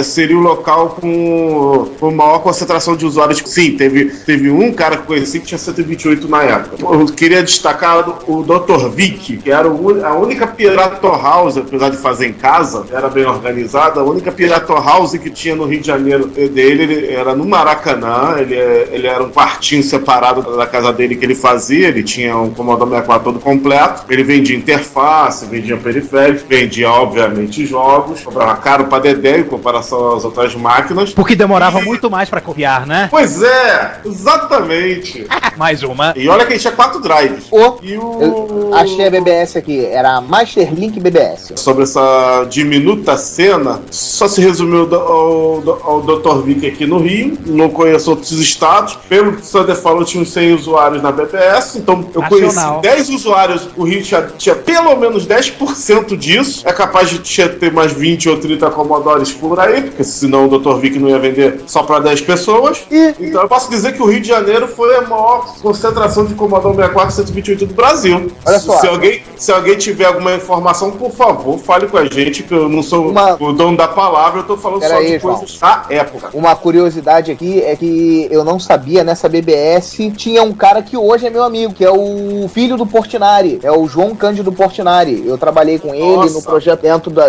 [SPEAKER 3] seria o local com maior concentração de usuários. Sim, teve um cara que eu conheci que tinha 128 na época. Eu queria destacar o Dr. Vic, que era a única Pirator House, apesar de fazer em casa, era bem organizada, a única Pirator House que tinha no Rio de Janeiro dele, ele era no Maracanã, ele era um quartinho separado da casa dele que ele fazia, ele tinha um Commodore 64 todo completo, ele vendia interface, vendia periféricos, vendia, obviamente, jogos, cobrava caro pra dedé em comparação às outras máquinas.
[SPEAKER 6] Porque demorava muito mais pra copiar, né?
[SPEAKER 3] Pois é, exatamente.
[SPEAKER 6] Mais uma.
[SPEAKER 3] E olha que ele tinha 4 drives.
[SPEAKER 7] Eu achei a BBS aqui, era a Masterlink BBS.
[SPEAKER 3] Sobre essa diminuta cena, só se resumiu ao Dr. Vic aqui no Rio, não conheço outros estados. Pelo que o Sander falou, tinha uns 100 usuários na BBS, então eu conheci 10 usuários, o Rio tinha pelo menos 10% disso, é capaz de ter mais 20 ou 30 Commodores por aí, porque senão o Dr. Vic não ia vender só para 10 pessoas. Então eu posso dizer que o Rio de Janeiro foi a maior concentração de Commodore 64 128 do Brasil.
[SPEAKER 7] Olha só.
[SPEAKER 3] Se alguém tiver alguma informação, por favor, fale com a gente, que eu não sou o dono da palavra, eu tô falando só de coisas da época.
[SPEAKER 7] Uma curiosidade aqui é que eu não sabia, nessa BBS tinha um cara que hoje é meu amigo, que é o filho do Portinari, é o João Cândido Portinari. Eu trabalhei com ele no projeto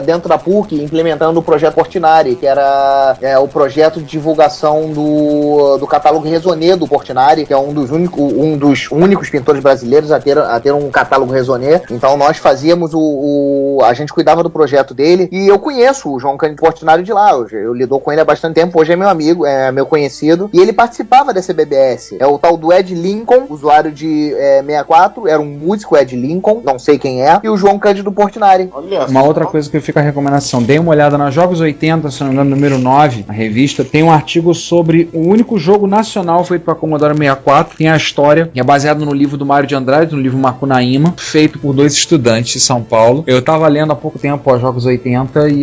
[SPEAKER 7] dentro da PUC, implementando o projeto Portinari, que era o projeto de divulgação do catálogo Raisonné do Portinari, que é um dos únicos pintores brasileiros a ter um catálogo Raisonné. Então nós fazíamos a gente cuidava do projeto dele, e eu conheço o João Cândido Portinari de lá, eu lido com ele há bastante tempo, hoje é meu amigo, é meu conhecido, e ele participava dessa BBS. É o tal do Ed Lincoln, usuário de 64, era um músico, Ed Lincoln, não sei quem é, e o João Cândido Portinari.
[SPEAKER 4] Uma outra coisa que fica a recomendação, dê uma olhada na Jogos 80, se não me engano, número 9, a revista, tem um artigo sobre o único jogo nacional feito para Commodore 64, tem a história, que é baseado no livro do Mário de Andrade, no livro Macunaíma, feito por 2 estudantes de São Paulo. Eu estava lendo há pouco tempo os Jogos 80 e eles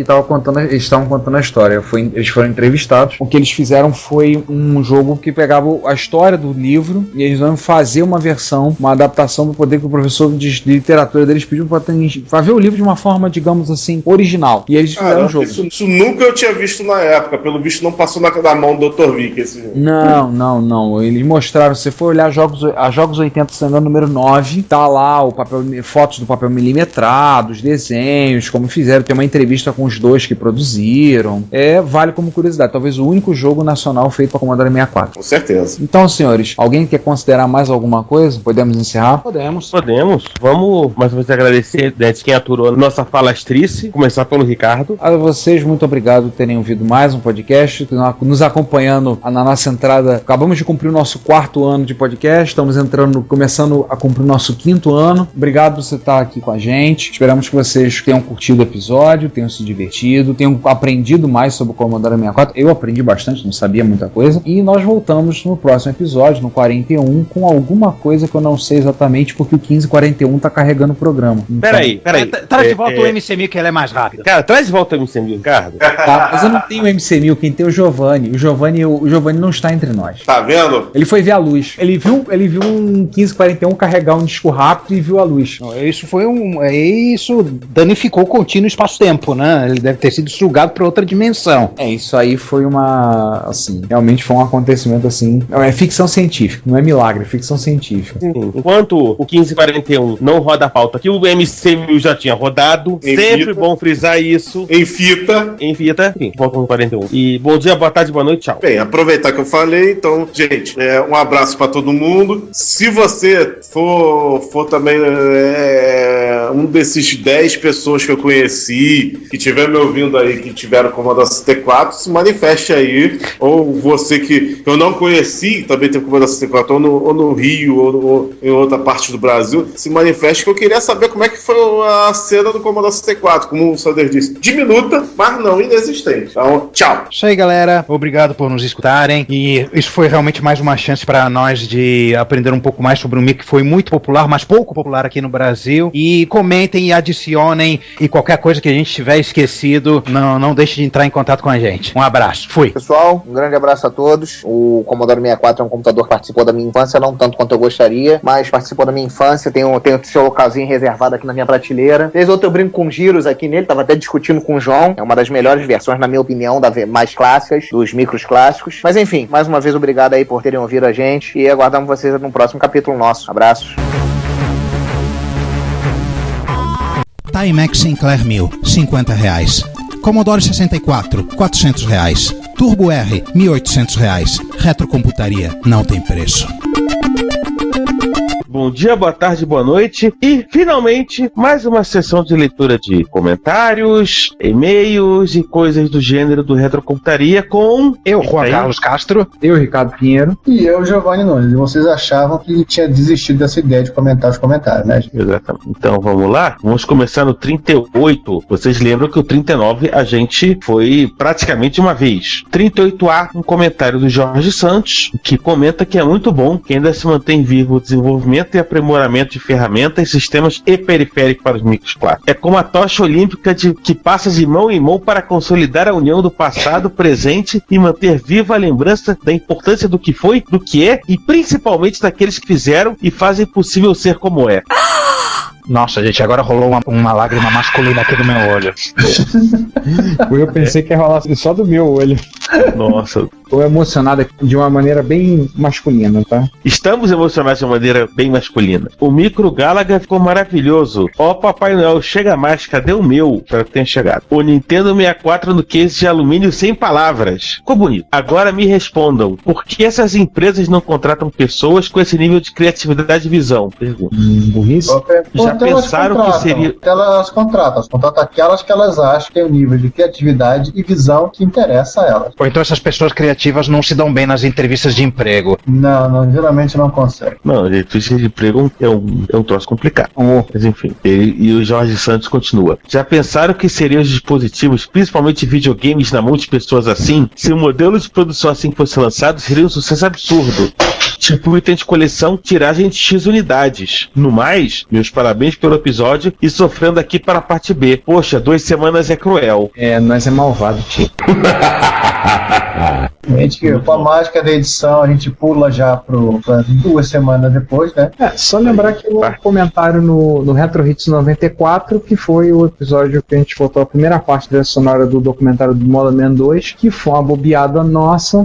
[SPEAKER 4] estavam contando a história. Eles foram entrevistados. O que eles fizeram foi um jogo que pegava a história do livro e eles vão fazer uma versão, uma adaptação para poder que o professor de literatura deles pediu para ver o livro de uma forma, digamos assim, original. E eles fizeram um jogo.
[SPEAKER 3] Isso nunca eu tinha visto na época. Pelo visto não passou na mão do Dr. Vic esse jogo.
[SPEAKER 4] Não. Eles mostraram, se você for olhar Jogos 80, se não me engano, número 9, tá lá fotos do papel milimetrado, os desenhos, como fizeram, tem uma entrevista com os 2 que produziram. Vale como curiosidade, talvez o único jogo nacional feito para Commodore 64.
[SPEAKER 3] Com certeza.
[SPEAKER 4] Então, senhores, alguém quer considerar mais alguma coisa? Podemos encerrar?
[SPEAKER 5] Podemos. Vamos mais uma vez agradecer de quem aturou nossa falastrice, começar pelo Ricardo.
[SPEAKER 4] A vocês, muito obrigado por terem ouvido mais um podcast, nos acompanhando na nossa entrada. Acabamos de cumprir o nosso 4º ano de podcast, estamos começando a cumprir o nosso 5º ano. Obrigado por você estar aqui com a gente. Esperamos que vocês tenham curtido o episódio, tenham se divertido, tenham aprendido mais sobre o Commodore 64. Eu aprendi bastante, não sabia muita coisa. E nós voltamos no próximo episódio, no 41, com alguma coisa que eu não sei exatamente, porque o 1541 tá carregando o programa. Então,
[SPEAKER 5] Peraí.
[SPEAKER 6] Traz de volta o MC1000, que ela é mais rápida.
[SPEAKER 5] Cara, traz de volta o MC1000, Ricardo.
[SPEAKER 4] Tá, mas eu não tenho o MC1000, quem tem é o Giovanni. O Giovanni não está entre nós.
[SPEAKER 3] Tá vendo?
[SPEAKER 4] Ele foi ver a luz. Ele viu um 1541 carregar um disco rápido e viu a luz.
[SPEAKER 6] Isso danificou contínuo espaço-tempo, né? Ele deve ter sido sugado para outra dimensão.
[SPEAKER 4] Isso aí foi assim, realmente foi um acontecimento assim, é ficção científica, não é milagre, é ficção científica.
[SPEAKER 5] Sim. Enquanto o 1541 não roda a pauta que o MC1000 já tinha rodado,
[SPEAKER 3] Em
[SPEAKER 5] sempre
[SPEAKER 3] fita.
[SPEAKER 5] bom frisar isso.
[SPEAKER 3] Em fita.
[SPEAKER 5] Em fita, sim, volta no 41. E bom dia, boa tarde, boa noite, tchau.
[SPEAKER 3] Bem, aproveitar que eu falei, então, gente, um abraço pra todo mundo. Se você for também um desses 10 pessoas que eu conheci, que estiver me ouvindo aí, que tiveram Commodore 64, se manifeste aí. Ou você que eu não conheci, também tem Commodore 64, ou no Rio, ou em outra parte do Brasil, se manifeste, que eu queria saber como é que foi a cena do Commodore 64, como o Sander disse, diminuta, mas não inexistente. Então, tchau.
[SPEAKER 6] Isso aí, galera. Obrigado por nos escutarem. E isso foi realmente mais uma chance para nós de aprender um pouco mais sobre um micro que foi muito popular, mas pouco popular aqui no Brasil. E comentem e adicionem. E qualquer coisa que a gente tiver esquecido, não deixe de entrar em contato com a gente. Um abraço. Fui.
[SPEAKER 7] Pessoal, um grande abraço a todos. O Commodore 64 é um computador que participou da minha infância, não tanto quanto eu gostaria, mas participou da minha infância. Tenho o seu localzinho reservado aqui na minha prateleira. Vez ou outra eu brinco com giros aqui nele, tava até discutindo com o João. É uma das melhores versões, na minha opinião, mais clássicas, dos micros clássicos. Mas enfim, mais uma vez obrigado aí por terem ouvido a gente e aguardamos vocês no próximo capítulo nosso. Abraços.
[SPEAKER 9] Timex Sinclair 1000, R$50. Commodore 64, R$400. Turbo R, R$1.800. Retrocomputaria não tem preço.
[SPEAKER 5] Bom dia, boa tarde, boa noite e, finalmente, mais uma sessão de leitura de comentários, e-mails e coisas do gênero do Retrocomputaria com...
[SPEAKER 6] Eu, Juan Carlos Castro.
[SPEAKER 4] Eu, Ricardo Pinheiro.
[SPEAKER 10] E eu, Giovanni Nunes. E vocês achavam que tinha desistido dessa ideia de comentar os comentários, né, gente?
[SPEAKER 5] Exatamente. Então, vamos lá? Vamos começar no 38. Vocês lembram que o 39 a gente foi praticamente uma vez. 38A, um comentário do Jorge Santos, que comenta que é muito bom que ainda se mantém vivo o desenvolvimento e aprimoramento de ferramentas, sistemas e periféricos para os micros clássicos. É como a tocha olímpica que passa de mão em mão para consolidar a união do passado, presente e manter viva a lembrança da importância do que foi, do que é e principalmente daqueles que fizeram e fazem possível ser como é.
[SPEAKER 6] Nossa, gente, agora rolou uma lágrima masculina aqui do meu olho.
[SPEAKER 4] Eu pensei que ia rolar só do meu olho.
[SPEAKER 5] Nossa.
[SPEAKER 4] Tô emocionado de uma maneira bem masculina, tá?
[SPEAKER 5] Estamos emocionados de uma maneira bem masculina. O micro Galaga ficou maravilhoso. Ó, Papai Noel, chega mais, cadê o meu? Espero que tenha chegado. O Nintendo 64 no case de alumínio sem palavras. Ficou bonito. Agora me respondam, por que essas empresas não contratam pessoas com esse nível de criatividade e visão? Pergunta.
[SPEAKER 4] Burrice?
[SPEAKER 5] Já pensaram que seria...
[SPEAKER 10] Elas contratam aquelas que elas acham que tem o nível de criatividade e visão que interessa a elas.
[SPEAKER 6] Ou então essas pessoas criativas não se dão bem nas entrevistas de emprego.
[SPEAKER 10] Não, geralmente não consegue.
[SPEAKER 5] Não, a entrevista de emprego é um troço complicado. Mas enfim, e o Jorge Santos continua. Já pensaram que seriam os dispositivos, principalmente videogames, na mão de pessoas assim? Se o modelo de produção assim fosse lançado, seria um sucesso absurdo. Tipo item de coleção, tiragem de X unidades. No mais, meus parabéns pelo episódio e sofrendo aqui para a parte B. Poxa, 2 semanas é cruel.
[SPEAKER 4] Nós é malvado, tio.
[SPEAKER 10] Com a mágica da edição, a gente pula já pra 2 semanas depois, né?
[SPEAKER 4] Só lembrar que o comentário no Retro Hits 94, que foi o episódio que a gente botou a primeira parte da sonora do documentário do Model Man 2, que foi uma bobeada nossa.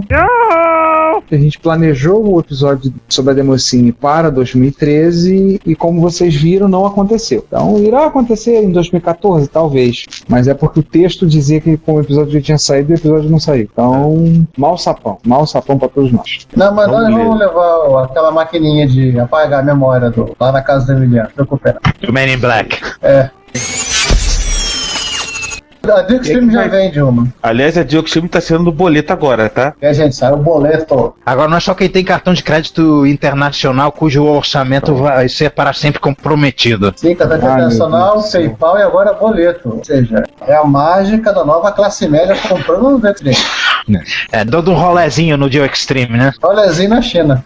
[SPEAKER 4] A gente planejou o episódio sobre a Demoscene para 2013 e, como vocês viram, não aconteceu. Então, irá acontecer em 2014, talvez. Mas é porque o texto dizia que, como o episódio já tinha saído, o episódio não saiu. Então, mal sapão para todos nós.
[SPEAKER 10] Não, mas nós vamos levar aquela maquininha de apagar a memória lá na casa do Emiliano. Não se preocupe.
[SPEAKER 6] Do Man in Black.
[SPEAKER 10] A Dirkstream já vende uma.
[SPEAKER 5] Aliás, a Dirkstream tá sendo no boleto agora, tá?
[SPEAKER 10] Gente, saiu o boleto.
[SPEAKER 6] Agora não é só quem tem cartão de crédito internacional cujo orçamento vai ser para sempre comprometido.
[SPEAKER 10] Sim, cartão internacional, PayPal e agora boleto. Ou seja, é a mágica da nova classe média comprando no Dirkstream.
[SPEAKER 6] Dando um rolezinho no Dio Extreme, né?
[SPEAKER 10] Rolezinho na China.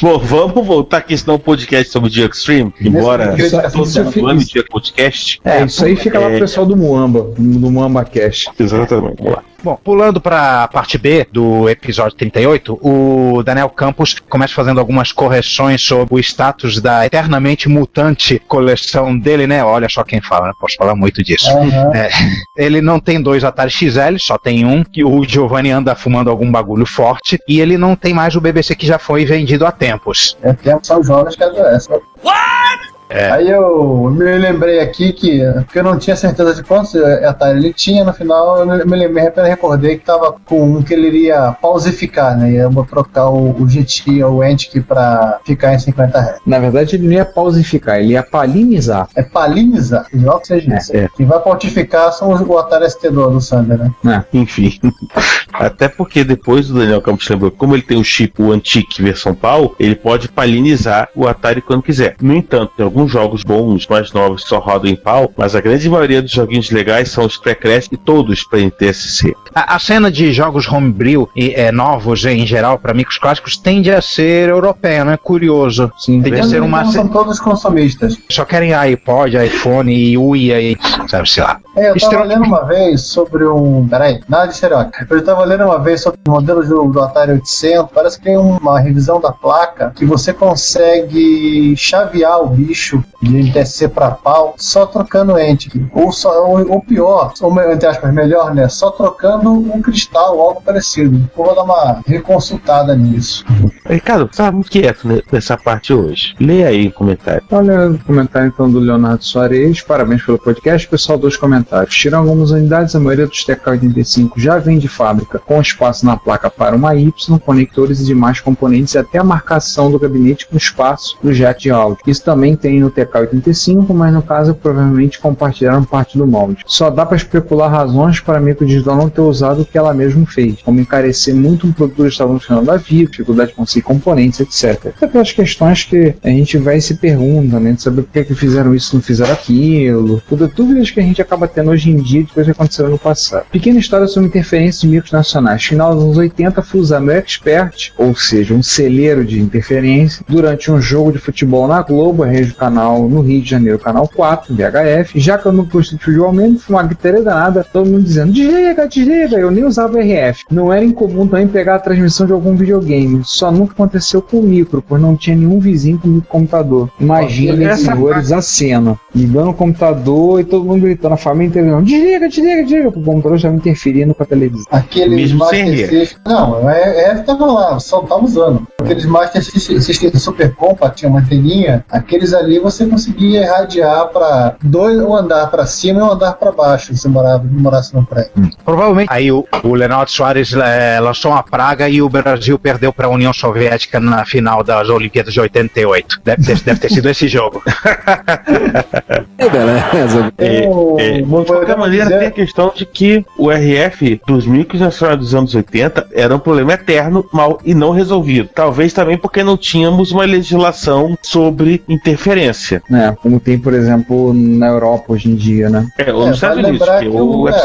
[SPEAKER 5] Bom, vamos voltar aqui, senão um podcast sobre o Dio Extreme, embora todo ano dia podcast.
[SPEAKER 4] Isso aí fica lá pro pessoal do Muamba, do Muamba Cast.
[SPEAKER 5] Exatamente, vamos lá.
[SPEAKER 6] Bom, pulando para a parte B do episódio 38, o Daniel Campos começa fazendo algumas correções sobre o status da eternamente mutante coleção dele, né? Olha só quem fala, né? Posso falar muito disso.
[SPEAKER 10] Uhum.
[SPEAKER 6] Ele não tem 2 Atari XL, só tem um, que o Giovanni anda fumando algum bagulho forte, e ele não tem mais o BBC que já foi vendido há tempos.
[SPEAKER 10] Tempo são jogos que essa. Aí eu me lembrei aqui que eu não tinha certeza de quantos Atari ele tinha, no final eu me recordei que tava com um que ele iria pausificar, né? Ia trocar o GT ou o Antic pra ficar em 50 Hz.
[SPEAKER 4] Na verdade, ele não ia pausificar, ele ia palinizar.
[SPEAKER 10] É palinizar? Igual que seja isso. Quem vai pausificar são o Atari ST do Sander, né?
[SPEAKER 5] Enfim. Até porque depois o Daniel Campos lembrou, como ele tem o chip, o Antic versão PAL, ele pode palinizar o Atari quando quiser. No entanto, tem alguns jogos bons, mais novos, que só rodam em PAL, mas a grande maioria dos joguinhos legais são os pré-crash e todos para NTSC.
[SPEAKER 6] A cena de jogos homebrew e novos em geral, para micros clássicos, tende a ser europeia, né? Curioso.
[SPEAKER 4] Sim,
[SPEAKER 6] tende a ser uma...
[SPEAKER 10] São todos consumistas.
[SPEAKER 6] Só querem iPod, iPhone e Uia e sabe, sei lá.
[SPEAKER 10] Eu tava lendo uma vez sobre um... Peraí, nada de estereótipo. Eu tava lendo uma vez sobre o modelo do Atari 800. Parece que tem uma revisão da placa que você consegue chavear o bicho de NTSC para PAL só trocando Antic. Ou pior, ou entre aspas, melhor, né? Só trocando um cristal ou algo parecido. Eu vou dar uma reconsultada nisso.
[SPEAKER 5] Ricardo, você tá muito quieto nessa parte hoje. Leia aí o comentário.
[SPEAKER 4] Olha o comentário então do Leonardo Soares. Parabéns pelo podcast. Pessoal, 2 comentários. Tirando algumas unidades, a maioria dos TK-85 já vem de fábrica com espaço na placa para uma Y, conectores e demais componentes e até a marcação do gabinete com espaço do jack de áudio. Isso também tem no TK-85, mas no caso provavelmente compartilharam parte do molde. Só dá para especular razões para a Microdigital não ter usado o que ela mesma fez, como encarecer muito um produto que estava no final da vida, dificuldade de conseguir componentes, etc. É aquelas questões que a gente vai se pergunta, né, de saber por que fizeram isso e não fizeram aquilo, tudo dúvidas que a gente acaba tendo hoje em dia depois que aconteceram no passado. Pequena história sobre interferência de micros nacionais. Final dos anos 80, fui usar meu Expert, ou seja, um celeiro de interferência, durante um jogo de futebol na Globo, a rede do canal no Rio de Janeiro, canal 4, VHF. Já que eu não gostei de futebol mesmo, foi uma gritaria danada, todo mundo dizendo, desliga, eu nem usava RF. Não era incomum também pegar a transmissão de algum videogame, só nunca aconteceu com o micro, pois não tinha nenhum vizinho com microcomputador. Imagina, senhores, a cena, ligando o computador e todo mundo gritando, a família inteira, desliga, o computador já me interferindo com a televisão.
[SPEAKER 10] Aqueles Master System, não, tava lá, só tava usando. Aqueles Master System Super Compact, tinha uma anteninha, aqueles ali você conseguia irradiar para um andar para cima e um andar para baixo, se morasse no prédio.
[SPEAKER 6] Provavelmente. Aí o Leonardo Soares lançou uma praga e o Brasil perdeu para a União Soviética na final das Olimpíadas de 88. Deve ter sido esse jogo.
[SPEAKER 4] Beleza.
[SPEAKER 5] De qualquer maneira, tem a questão de que o RF dos micros nacionais dos anos 80 era um problema eterno, mal e não resolvido. Talvez também porque não tínhamos uma legislação sobre interferência.
[SPEAKER 4] Como tem, por exemplo, na Europa hoje em dia, né?
[SPEAKER 5] Ou nos Estados Unidos,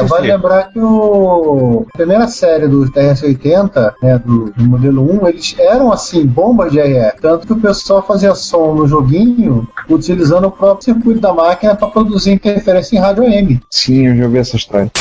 [SPEAKER 10] vale lembrar que a primeira série do TRS-80, né, do modelo 1, eles eram assim, bombas de RF. Tanto que o pessoal fazia som no joguinho utilizando o próprio circuito da máquina para produzir interferência em rádio AM.
[SPEAKER 4] Sim, eu já ouvi essa história.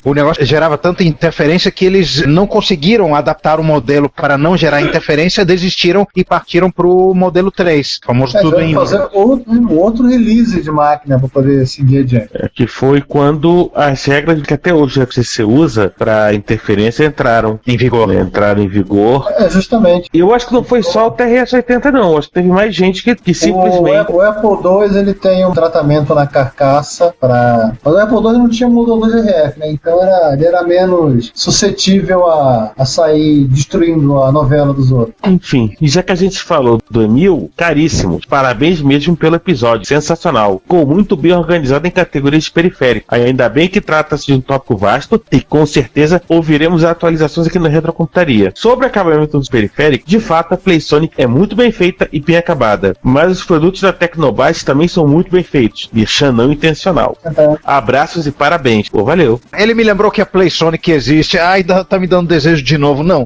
[SPEAKER 6] O negócio gerava tanta interferência que eles não conseguiram adaptar o modelo para não gerar interferência, desistiram e partiram para o modelo 3, famoso tudo em
[SPEAKER 10] fazer outro release de máquina para poder seguir adiante.
[SPEAKER 5] Que foi quando as regras que até hoje a FCC usa para interferência entraram em vigor.
[SPEAKER 10] Justamente.
[SPEAKER 5] E eu acho que não foi só o TRS-80 não, acho que teve mais gente que simplesmente...
[SPEAKER 10] O Apple II ele tem um tratamento na carcaça para... Mas o Apple II não tinha modulador de RF, né? Então ele era menos suscetível a sair destruindo a novela dos outros.
[SPEAKER 5] Enfim, e já que a gente falou do Emil, caríssimo, parabéns mesmo pelo episódio, sensacional, ficou muito bem organizado em categorias periféricas. Ainda bem que trata-se de um tópico vasto e com certeza ouviremos atualizações aqui na Retrocomputaria. Sobre o acabamento dos periféricos, de fato a PlaySonic é muito bem feita e bem acabada, mas os produtos da Tecnobyte também são muito bem feitos, deixando não intencional. Abraços e parabéns. Valeu.
[SPEAKER 6] Ele me lembrou que a PlaySonic existe. Ai, tá me dando desejo de novo. Não.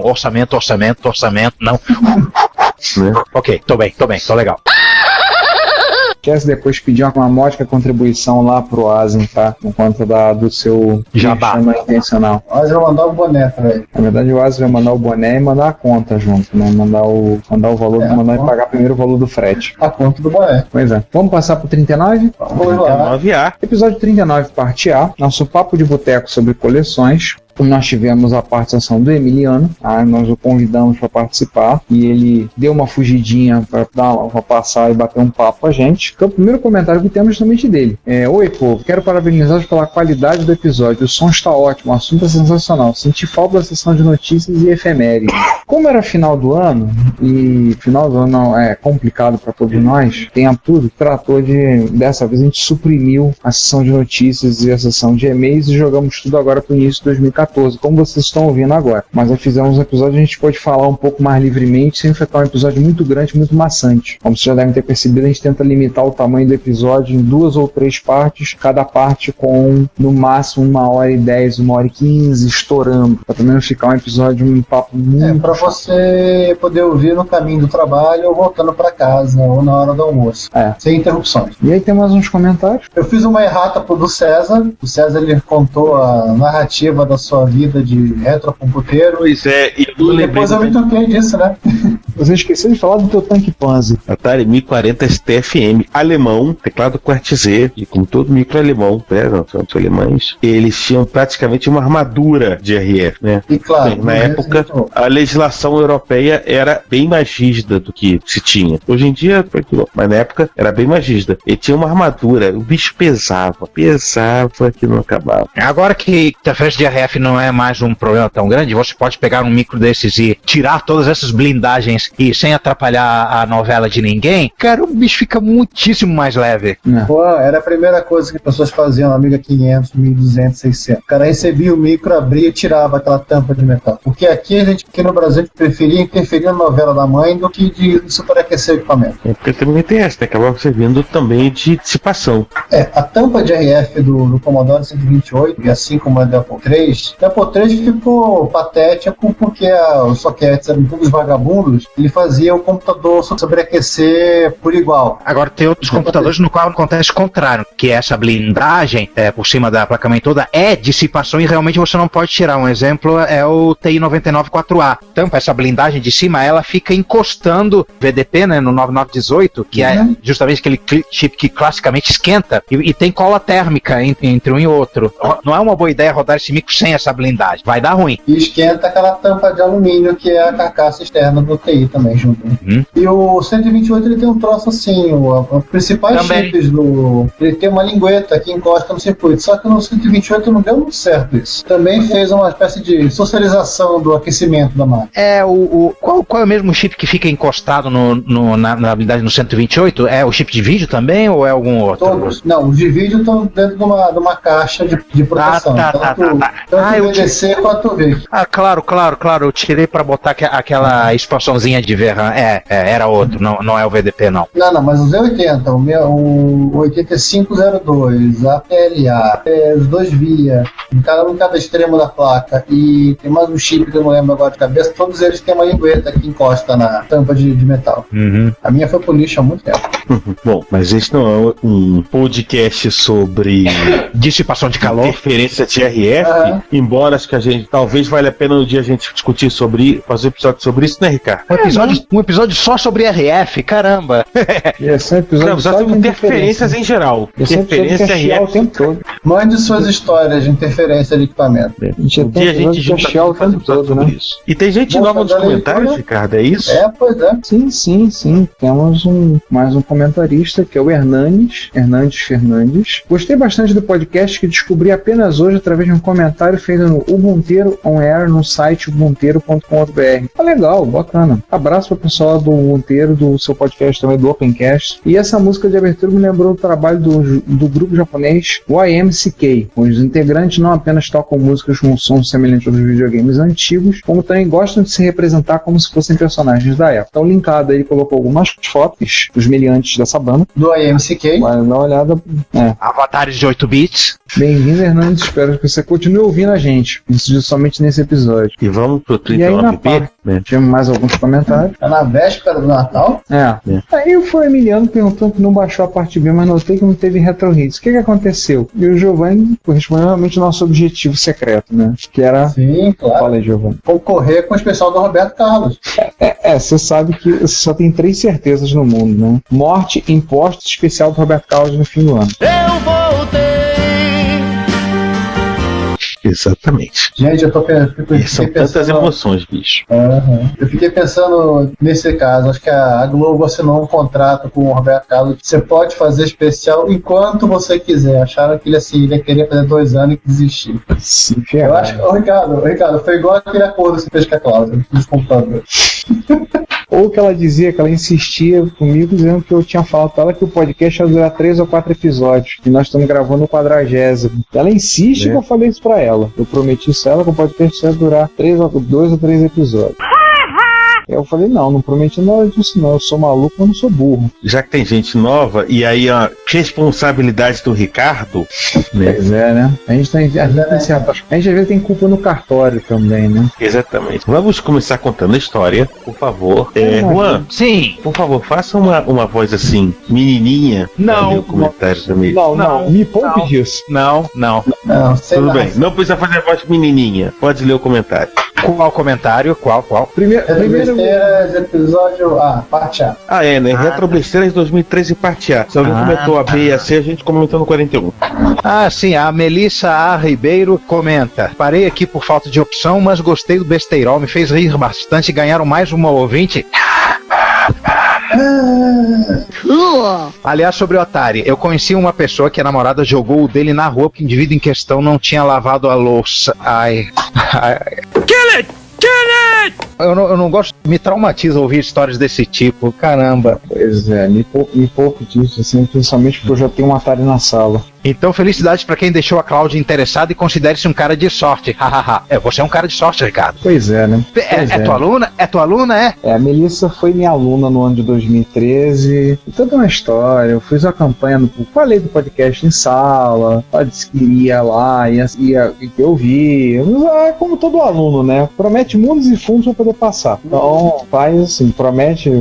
[SPEAKER 6] Orçamento, não. Ok, tô bem, tô legal.
[SPEAKER 4] Esquece depois pedir uma módica contribuição lá pro Asim, tá? Por conta do seu
[SPEAKER 6] jabá
[SPEAKER 4] intencional.
[SPEAKER 10] O Asim vai mandar o boné pra ele.
[SPEAKER 4] Na verdade, o Asim vai mandar o boné e mandar a conta junto, né? Mandar o valor, mandar ele pagar primeiro o valor do frete.
[SPEAKER 10] A conta do boné.
[SPEAKER 4] Pois é. Vamos passar pro 39?
[SPEAKER 10] Vamos lá.
[SPEAKER 5] 39A.
[SPEAKER 4] Episódio 39, parte A. Nosso papo de boteco sobre coleções. Nós tivemos a participação do Emiliano, nós o convidamos para participar e ele deu uma fugidinha para passar e bater um papo com a gente. Então, o primeiro comentário que temos é justamente dele. Oi, povo, quero parabenizá-los pela qualidade do episódio. O som está ótimo, o assunto é sensacional. Senti falta da sessão de notícias e efemérides. Como era final do ano, e final do ano é complicado para todos nós, tenha tudo, tratou dessa vez a gente suprimiu a sessão de notícias e a sessão de e-mails e jogamos tudo agora para o início de 2014. Como vocês estão ouvindo agora. Mas nós fizemos um episódio, a gente pode falar um pouco mais livremente, sem ficar um episódio muito grande, muito maçante. Como vocês já devem ter percebido, a gente tenta limitar o tamanho do episódio em 2 ou 3 partes, cada parte com, no máximo, 1h10, 1h15, estourando. Pra também não ficar um episódio, um papo muito...
[SPEAKER 10] pra você poder ouvir no caminho do trabalho, ou voltando pra casa, ou na hora do almoço. Sem interrupções.
[SPEAKER 4] E aí tem mais uns comentários?
[SPEAKER 10] Eu fiz uma errata pro do César. O César, ele contou a narrativa da sua vida de retrocomputeiro.
[SPEAKER 5] Pois é,
[SPEAKER 10] e depois eu me toquei disso, né?
[SPEAKER 4] Você esqueceu de falar do teu tanque Panzer.
[SPEAKER 5] Atari 1040 ST-FM, alemão, teclado QWERTZ, e como todo micro alemão, não são alemães, eles tinham praticamente uma armadura de RF, né?
[SPEAKER 10] E claro,
[SPEAKER 5] na época, a legislação europeia era bem mais rígida do que se tinha. Hoje em dia, mas na época era bem mais rígida. Ele tinha uma armadura, o bicho pesava que não acabava.
[SPEAKER 6] Agora que a festa de RF não é mais um problema tão grande, você pode pegar um micro desses e tirar todas essas blindagens e sem atrapalhar a novela de ninguém, cara, o bicho fica muitíssimo mais leve.
[SPEAKER 10] Pô, era a primeira coisa que pessoas faziam na Amiga 500, 1200, 600. O cara recebia o micro, abria e tirava aquela tampa de metal. Porque aqui no Brasil a gente preferia interferir na novela da mãe do que de superaquecer o equipamento.
[SPEAKER 5] Porque também tem essa, acabava servindo também de dissipação.
[SPEAKER 10] A tampa de RF do Commodore 128, e assim como a da Apple III, a Apple III ficou patético porque os soquetes eram todos vagabundos, ele fazia o computador sobreaquecer por igual.
[SPEAKER 6] Agora tem outros computadores no qual acontece o contrário, que essa blindagem por cima da placa-mãe toda é dissipação e realmente você não pode tirar. Um exemplo é o TI-99 4A. Então, essa blindagem de cima, ela fica encostando VDP, né, no 9918, que é justamente aquele chip que classicamente esquenta e tem cola térmica entre um e outro. Não é uma boa ideia rodar esse micro sem essa blindagem. Vai dar ruim.
[SPEAKER 10] E esquenta aquela tampa de alumínio que é a carcaça externa do TI também junto. E o 128 ele tem um troço assim, os principais chips ele tem uma lingueta que encosta no circuito, só que no 128 não deu muito certo isso. Também fez uma espécie de socialização do aquecimento da máquina.
[SPEAKER 6] Qual é o mesmo chip que fica encostado na blindagem no 128? É o chip de vídeo também ou é algum outro?
[SPEAKER 10] Todos. Não, os de vídeo estão dentro de uma caixa de proteção. Tanto o VDC quanto o VIC.
[SPEAKER 6] Claro. Eu tirei pra botar aquela expansãozinha de VRAM. Era outro, não é o VDP, não.
[SPEAKER 10] Não, mas o Z80, o 8502, a PLA, os 2 via, em cada extremo da placa, e tem mais um chip que eu não lembro agora de cabeça, todos eles têm uma lingueta que encosta na tampa de metal. A minha foi pro lixo há muito tempo.
[SPEAKER 5] Bom, mas esse não é um podcast sobre
[SPEAKER 6] dissipação de calor,
[SPEAKER 5] interferência de RF, embora acho que a gente talvez valha a pena um dia a gente discutir fazer um episódio sobre isso, né, Ricardo?
[SPEAKER 6] Um episódio só sobre RF, caramba!
[SPEAKER 4] Esse é um episódio
[SPEAKER 5] só sobre interferências em geral.
[SPEAKER 4] Interferência RF o tempo todo.
[SPEAKER 10] Mande suas histórias de interferência de equipamento.
[SPEAKER 5] Um dia a gente junta
[SPEAKER 4] o tempo todo, né?
[SPEAKER 5] E tem gente nova nos comentários, Ricardo, é isso?
[SPEAKER 10] Pois é.
[SPEAKER 4] Sim. Temos mais um comentarista, que é o Hernandes Fernandes. Gostei bastante do podcast que descobri apenas hoje através de um comentário feito feito no Ubuntu On Air, no site ubunteiro.com.br. Tá legal, bacana. Abraço pro pessoal do Ubunteiro, do seu podcast também, do Opencast. E essa música de abertura me lembrou o trabalho do grupo japonês YMCK. Os integrantes não apenas tocam músicas com sons semelhantes aos videogames antigos, como também gostam de se representar como se fossem personagens da época. Então, linkado aí, colocou algumas fotos dos meliantes dessa banda.
[SPEAKER 10] Do IMCK.
[SPEAKER 4] Vai dar uma olhada.
[SPEAKER 6] Avatares de 8 bits.
[SPEAKER 4] Bem-vindo, Hernandes. Espero que você continue ouvindo a gente. Isso somente nesse episódio.
[SPEAKER 5] E vamos pro
[SPEAKER 4] E aí, na
[SPEAKER 5] 39B, né?
[SPEAKER 4] Tivemos mais alguns comentários.
[SPEAKER 10] Tá na véspera do Natal?
[SPEAKER 4] Aí foi o Emiliano perguntando que não baixou a parte B, mas notei que não teve retro hits. O que aconteceu? E o Giovanni respondeu realmente o nosso objetivo secreto, né? Que era...
[SPEAKER 10] Sim, claro.
[SPEAKER 4] Fala aí, Giovanni.
[SPEAKER 10] Concorrer com o especial do Roberto Carlos.
[SPEAKER 4] Você sabe que você só tem 3 certezas no mundo, né? Morte, impostos, especial do Roberto Carlos no fim do ano.
[SPEAKER 2] Eu voltei.
[SPEAKER 5] Exatamente.
[SPEAKER 10] Gente, eu tô
[SPEAKER 5] E são tantas emoções, bicho.
[SPEAKER 10] Eu fiquei pensando nesse caso. Acho que a Globo assinou um contrato com o Roberto Carlos. Você pode fazer especial enquanto você quiser. Acharam que ele ia querer fazer 2 anos e desistir.
[SPEAKER 4] Sim,
[SPEAKER 10] eu acho que, Ricardo, foi igual aquele acordo que você fez com a Cláudia dos computadores.
[SPEAKER 4] Ou que ela dizia que ela insistia comigo dizendo que eu tinha falado pra ela que o podcast ia durar 3 ou 4 episódios. E nós estamos gravando o 40º. Ela insiste que eu falei isso pra ela. Eu prometi isso a ela que o podcast ia durar 2 ou 3 episódios. Eu falei, não prometi nada disso não, eu sou maluco, eu não sou burro.
[SPEAKER 5] Já que tem gente nova, e aí a responsabilidade do Ricardo, né?
[SPEAKER 4] Pois é, né? A gente às vezes tem culpa no cartório também, né?
[SPEAKER 5] Exatamente. Vamos começar contando a história, por favor. Juan,
[SPEAKER 6] sim,
[SPEAKER 5] por favor, faça uma voz assim, menininha.
[SPEAKER 6] Não.
[SPEAKER 5] O comentário também.
[SPEAKER 4] Não, me poupe disso.
[SPEAKER 6] Não.
[SPEAKER 5] Tudo bem, não precisa fazer a voz menininha. Pode ler o comentário.
[SPEAKER 6] Qual comentário? Qual?
[SPEAKER 4] Primeiro...
[SPEAKER 10] Besteiras, episódio A, parte A.
[SPEAKER 5] Né? Retro Besteiras 2013, parte A. Se alguém comentou a B e a C, a gente comentou no 41.
[SPEAKER 6] Sim, a Melissa A. Ribeiro comenta: parei aqui por falta de opção, mas gostei do besteirol, me fez rir bastante e ganharam mais uma ouvinte. Aliás, sobre o Atari, eu conheci uma pessoa que a namorada jogou o dele na rua porque o indivíduo em questão não tinha lavado a louça. Kill it! Eu não gosto, me traumatiza ouvir histórias desse tipo, caramba.
[SPEAKER 4] Pois é, me poupe disso, assim, principalmente porque eu já tenho um Atari na sala.
[SPEAKER 6] Então, felicidades pra quem deixou a Cláudia interessada e considere-se um cara de sorte. Você é um cara de sorte, Ricardo.
[SPEAKER 4] Pois é, né?
[SPEAKER 6] É tua aluna? É tua aluna, é?
[SPEAKER 4] A Melissa foi minha aluna no ano de 2013. E toda uma história. Eu fiz uma campanha, falei do podcast em sala. Ela disse que ia lá, ia que eu vi. Como todo aluno, né? Promete mundos e fundos pra poder passar. Então, faz assim, promete,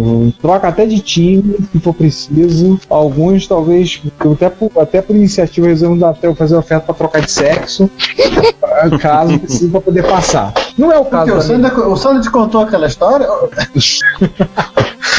[SPEAKER 4] troca até de time, se for preciso. Alguns, talvez, até por iniciativa, resolvendo até fazer oferta pra trocar de sexo, caso precise pra poder passar. Não é o caso.
[SPEAKER 10] O Sandro te contou aquela história?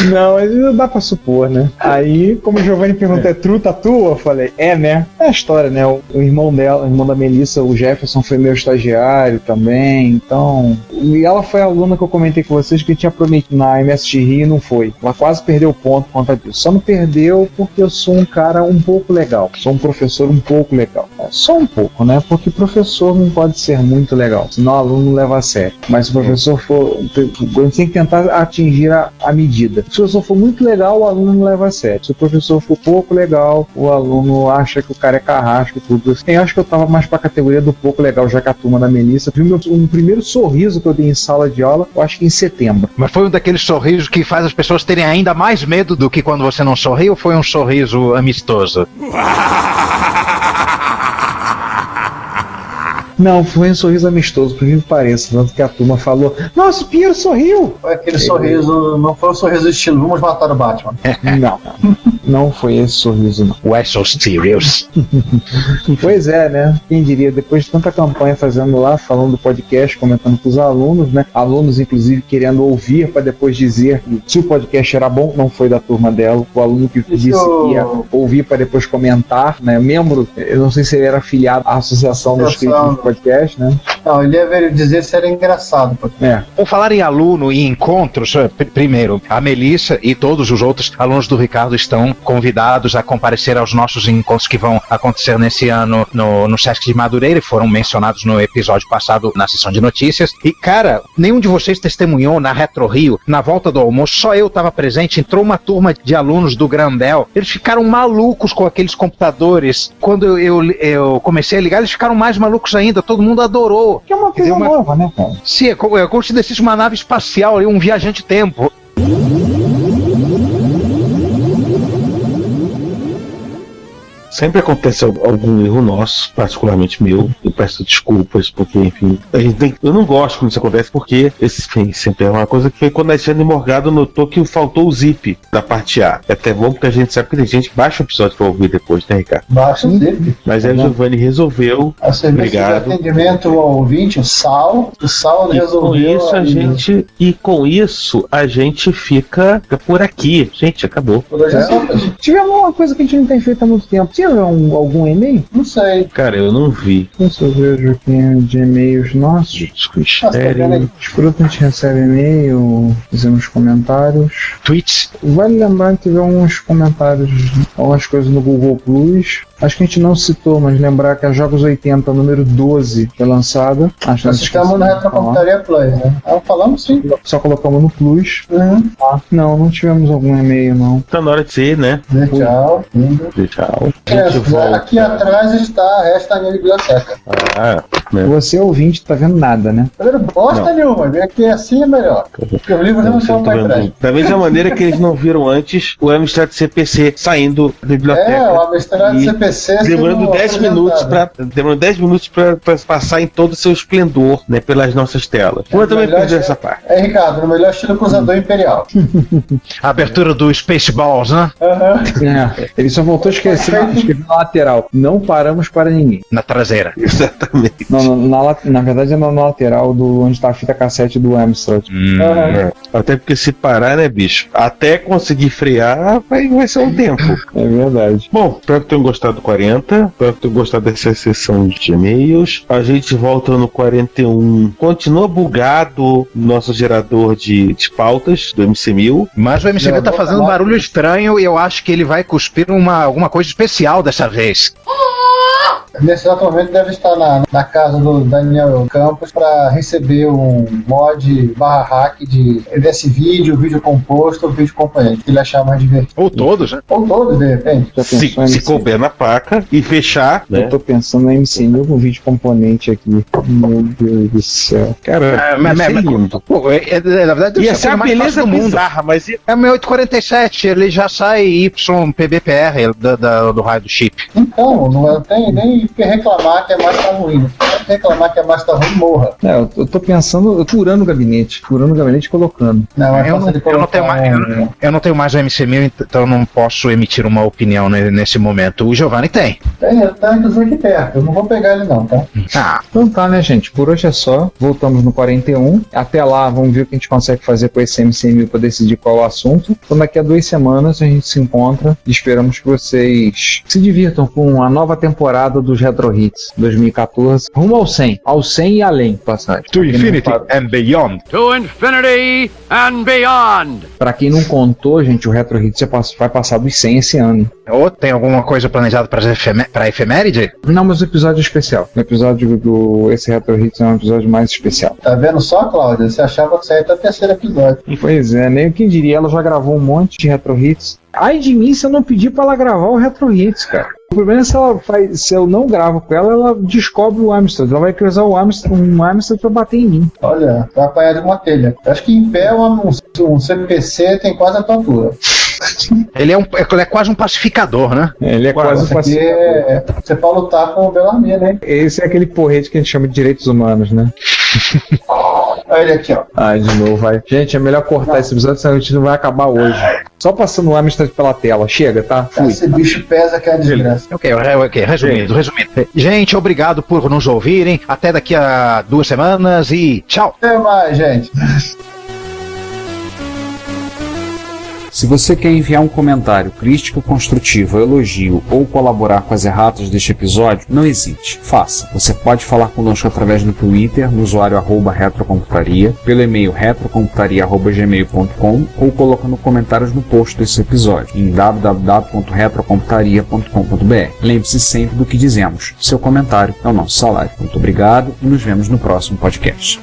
[SPEAKER 4] Não, mas não dá pra supor, né? Aí, como o Giovanni perguntou, é true tatu? Eu falei, né? É a história, né? O irmão dela, o irmão da Melissa, o Jefferson, foi meu estagiário também, então... E ela foi a aluna que eu comentei com vocês que tinha prometido na MSX Rio e não foi. Ela quase perdeu o ponto por conta disso. Só não perdeu porque eu sou um cara um pouco legal. Sou um professor um pouco legal. Só um pouco, né? Porque professor não pode ser muito legal, senão o aluno não leva a sério. Mas se o professor for... A gente tem que tentar atingir a medida. Se o professor for muito legal, o aluno não leva a sério. Se o professor for pouco legal, o aluno acha que o cara é carrasco e tudo. Eu acho que eu tava mais pra categoria do pouco legal, já que a turma da Melissa viu um primeiro sorriso que eu dei em sala de aula, eu acho que em setembro.
[SPEAKER 6] Mas foi um daqueles sorrisos que faz as pessoas terem ainda mais medo do que quando você não sorri, ou foi um sorriso amistoso?
[SPEAKER 4] Não, foi um sorriso amistoso, por que pareça, tanto que a turma falou, nossa, o Piero sorriu!
[SPEAKER 10] Foi aquele sorriso, não foi um sorriso estilo, vamos matar o Batman.
[SPEAKER 4] Não foi esse sorriso, não.
[SPEAKER 6] Why so serious?
[SPEAKER 4] Pois é, né? Quem diria, depois de tanta campanha fazendo lá, falando do podcast, comentando com os alunos, né? Alunos, inclusive, querendo ouvir para depois dizer se o podcast era bom, não foi da turma dela. O aluno que disse que ia ouvir para depois comentar, né? Membro, eu não sei se ele era afiliado à Associação dos Críticos do Podcast, né?
[SPEAKER 10] Não, ele ia dizer se era engraçado.
[SPEAKER 6] Por falar em aluno e encontros, primeiro, a Melissa e todos os outros alunos do Ricardo estão convidados a comparecer aos nossos encontros que vão acontecer nesse ano no Sesc de Madureira, e foram mencionados no episódio passado na sessão de notícias. E, cara, nenhum de vocês testemunhou na Retro Rio, na volta do almoço, só eu estava presente, entrou uma turma de alunos do Grandel, eles ficaram malucos com aqueles computadores. Quando eu comecei a ligar, eles ficaram mais malucos ainda, todo mundo adorou.
[SPEAKER 4] Que é uma coisa nova, né, cara?
[SPEAKER 6] Sim, é como se descesse uma nave espacial, um viajante tempo.
[SPEAKER 5] Sempre acontece algum erro nosso, particularmente meu. Eu peço desculpas, porque, enfim, eu não gosto quando isso acontece, porque enfim, sempre é uma coisa que foi quando a Alexandre Morgado notou que faltou o zip da parte A. É até bom porque a gente sabe que tem gente que baixa o episódio pra ouvir depois, né, Ricardo?
[SPEAKER 10] Baixa o zip.
[SPEAKER 5] Mas aí o Giovanni resolveu.
[SPEAKER 10] A serviço de atendimento ao ouvinte, o Sal resolveu.
[SPEAKER 5] Com isso a gente fica por aqui. Gente, acabou.
[SPEAKER 10] Por hoje é só.
[SPEAKER 4] Tivemos uma coisa que a gente não tem feito há muito tempo. Tinha algum e-mail?
[SPEAKER 10] Não sei.
[SPEAKER 5] Cara, eu não vi.
[SPEAKER 4] Se eu vejo aqui de e-mails nossos. Escroto, a gente recebe e-mail, fizemos comentários.
[SPEAKER 6] Tweets.
[SPEAKER 4] Vale lembrar que teve alguns comentários, algumas coisas no Google Plus. Acho que a gente não citou, mas lembrar que a Jogos 80, número 12, foi lançada. Acho que
[SPEAKER 10] nós estamos no Retrocomputaria Plus, né? Falamos sim.
[SPEAKER 4] Só colocamos no Plus. Não tivemos algum e-mail, não.
[SPEAKER 5] Tá na hora de ser, né?
[SPEAKER 10] Tchau.
[SPEAKER 5] Tchau.
[SPEAKER 10] Aqui atrás resta a minha biblioteca.
[SPEAKER 5] Né?
[SPEAKER 4] Você ouvinte tá vendo nada, né?
[SPEAKER 10] Tá vendo bosta nenhuma, vem aqui assim é melhor. Porque os livros não são mais frescos.
[SPEAKER 5] Da mesma maneira que eles não viram antes o Amstrad CPC saindo da biblioteca.
[SPEAKER 10] O Amstrad CPC
[SPEAKER 5] demorando 10 minutos pra passar em todo o seu esplendor, né, pelas nossas telas. Eu também perdi essa parte.
[SPEAKER 10] Ricardo, no melhor estilo cruzador imperial.
[SPEAKER 6] A abertura do Spaceballs, né?
[SPEAKER 4] Ele só voltou a esquecer na lateral. Não paramos para ninguém.
[SPEAKER 6] Na traseira.
[SPEAKER 5] Exatamente.
[SPEAKER 4] Na verdade é na lateral onde tá a fita cassete do Amstrad.
[SPEAKER 5] Até porque se parar, né, bicho? Até conseguir frear, vai ser um tempo.
[SPEAKER 4] É verdade.
[SPEAKER 5] Bom, espero que tenham gostado do 40. Espero que tenham gostado dessa sessão de e-mails. A gente volta no 41. Continua bugado nosso gerador de pautas do MC1000.
[SPEAKER 6] Mas o MC1000 tá fazendo um barulho estranho e eu acho que ele vai cuspir alguma coisa especial dessa vez.
[SPEAKER 10] Nesse exato momento deve estar na casa do Daniel Campos para receber um mod /hack desse vídeo composto ou vídeo componente, que ele achar mais divertido.
[SPEAKER 6] Ou todos, né?
[SPEAKER 10] Ou todos, de repente.
[SPEAKER 5] Se couber na placa e fechar, né?
[SPEAKER 4] Eu tô pensando na MC1000 com vídeo componente aqui. Meu Deus do céu.
[SPEAKER 5] Cara,
[SPEAKER 6] na verdade,
[SPEAKER 5] ia ser uma beleza bizarra, mas
[SPEAKER 6] é o 6847, ele já sai YPBPR do raio do chip.
[SPEAKER 10] Então, não tem nem que reclamar que a máquina tá ruim. Se reclamar que a máquina tá ruim, morra.
[SPEAKER 4] Eu tô pensando, furando o gabinete e colocando.
[SPEAKER 6] Eu não tenho mais o MC1000, então não posso emitir uma opinião nesse momento. O Giovanni tem.
[SPEAKER 10] Ele tá inclusive aqui perto, eu não vou pegar ele não, tá?
[SPEAKER 4] Então tá, né, gente? Por hoje é só. Voltamos no 41. Até lá, vamos ver o que a gente consegue fazer com esse MC1000 pra decidir qual é o assunto. Então daqui a 2 semanas a gente se encontra e esperamos que vocês se divirtam com a nova temporada dos Retro Hits 2014, rumo ao 100 e além, passagem.
[SPEAKER 6] To Infinity and Beyond. To Infinity and Beyond.
[SPEAKER 4] Pra quem não contou, gente, o Retro Hits vai passar dos 100 esse ano.
[SPEAKER 6] Ou tem alguma coisa planejada pra efeméride?
[SPEAKER 4] Não, mas o episódio especial. O episódio esse Retro Hits é um episódio mais especial.
[SPEAKER 10] Tá vendo só, Cláudia? Você achava que isso aí até o 3º episódio.
[SPEAKER 4] Pois é, nem quem diria, ela já gravou um monte de Retro Hits. Ai de mim se eu não pedir pra ela gravar o Retro Hits, cara. O problema é se eu não gravo com ela, ela descobre o Amstrad. Ela vai usar um Amstrad pra bater em mim.
[SPEAKER 10] Olha, vai apanhar de uma telha. Acho que em pé um CPC tem quase a tua altura.
[SPEAKER 6] Ele é quase um pacificador, né?
[SPEAKER 4] Ele é quase um pacificador.
[SPEAKER 10] Você pode lutar com o Bellarmine, né?
[SPEAKER 4] Esse é aquele porrete que a gente chama de direitos humanos, né?
[SPEAKER 10] Olha ele aqui, ó.
[SPEAKER 4] De novo, vai. Gente, é melhor cortar esse episódio, senão a gente não vai acabar hoje. Só passando o Amstrad pela tela. Chega, tá? Fui.
[SPEAKER 10] Esse bicho pesa que é a desgraça.
[SPEAKER 6] Ok. Resumindo. Gente, obrigado por nos ouvirem. Até daqui a 2 semanas e tchau.
[SPEAKER 10] Até mais, gente.
[SPEAKER 4] Se você quer enviar um comentário, crítica construtiva, elogio ou colaborar com as erratas deste episódio, não hesite, faça. Você pode falar conosco através do Twitter, no usuário @retrocomputaria, pelo e-mail retrocomputaria@gmail.com ou colocando comentários no post desse episódio em www.retrocomputaria.com.br. Lembre-se sempre do que dizemos. Seu comentário é o nosso salário. Muito obrigado e nos vemos no próximo podcast.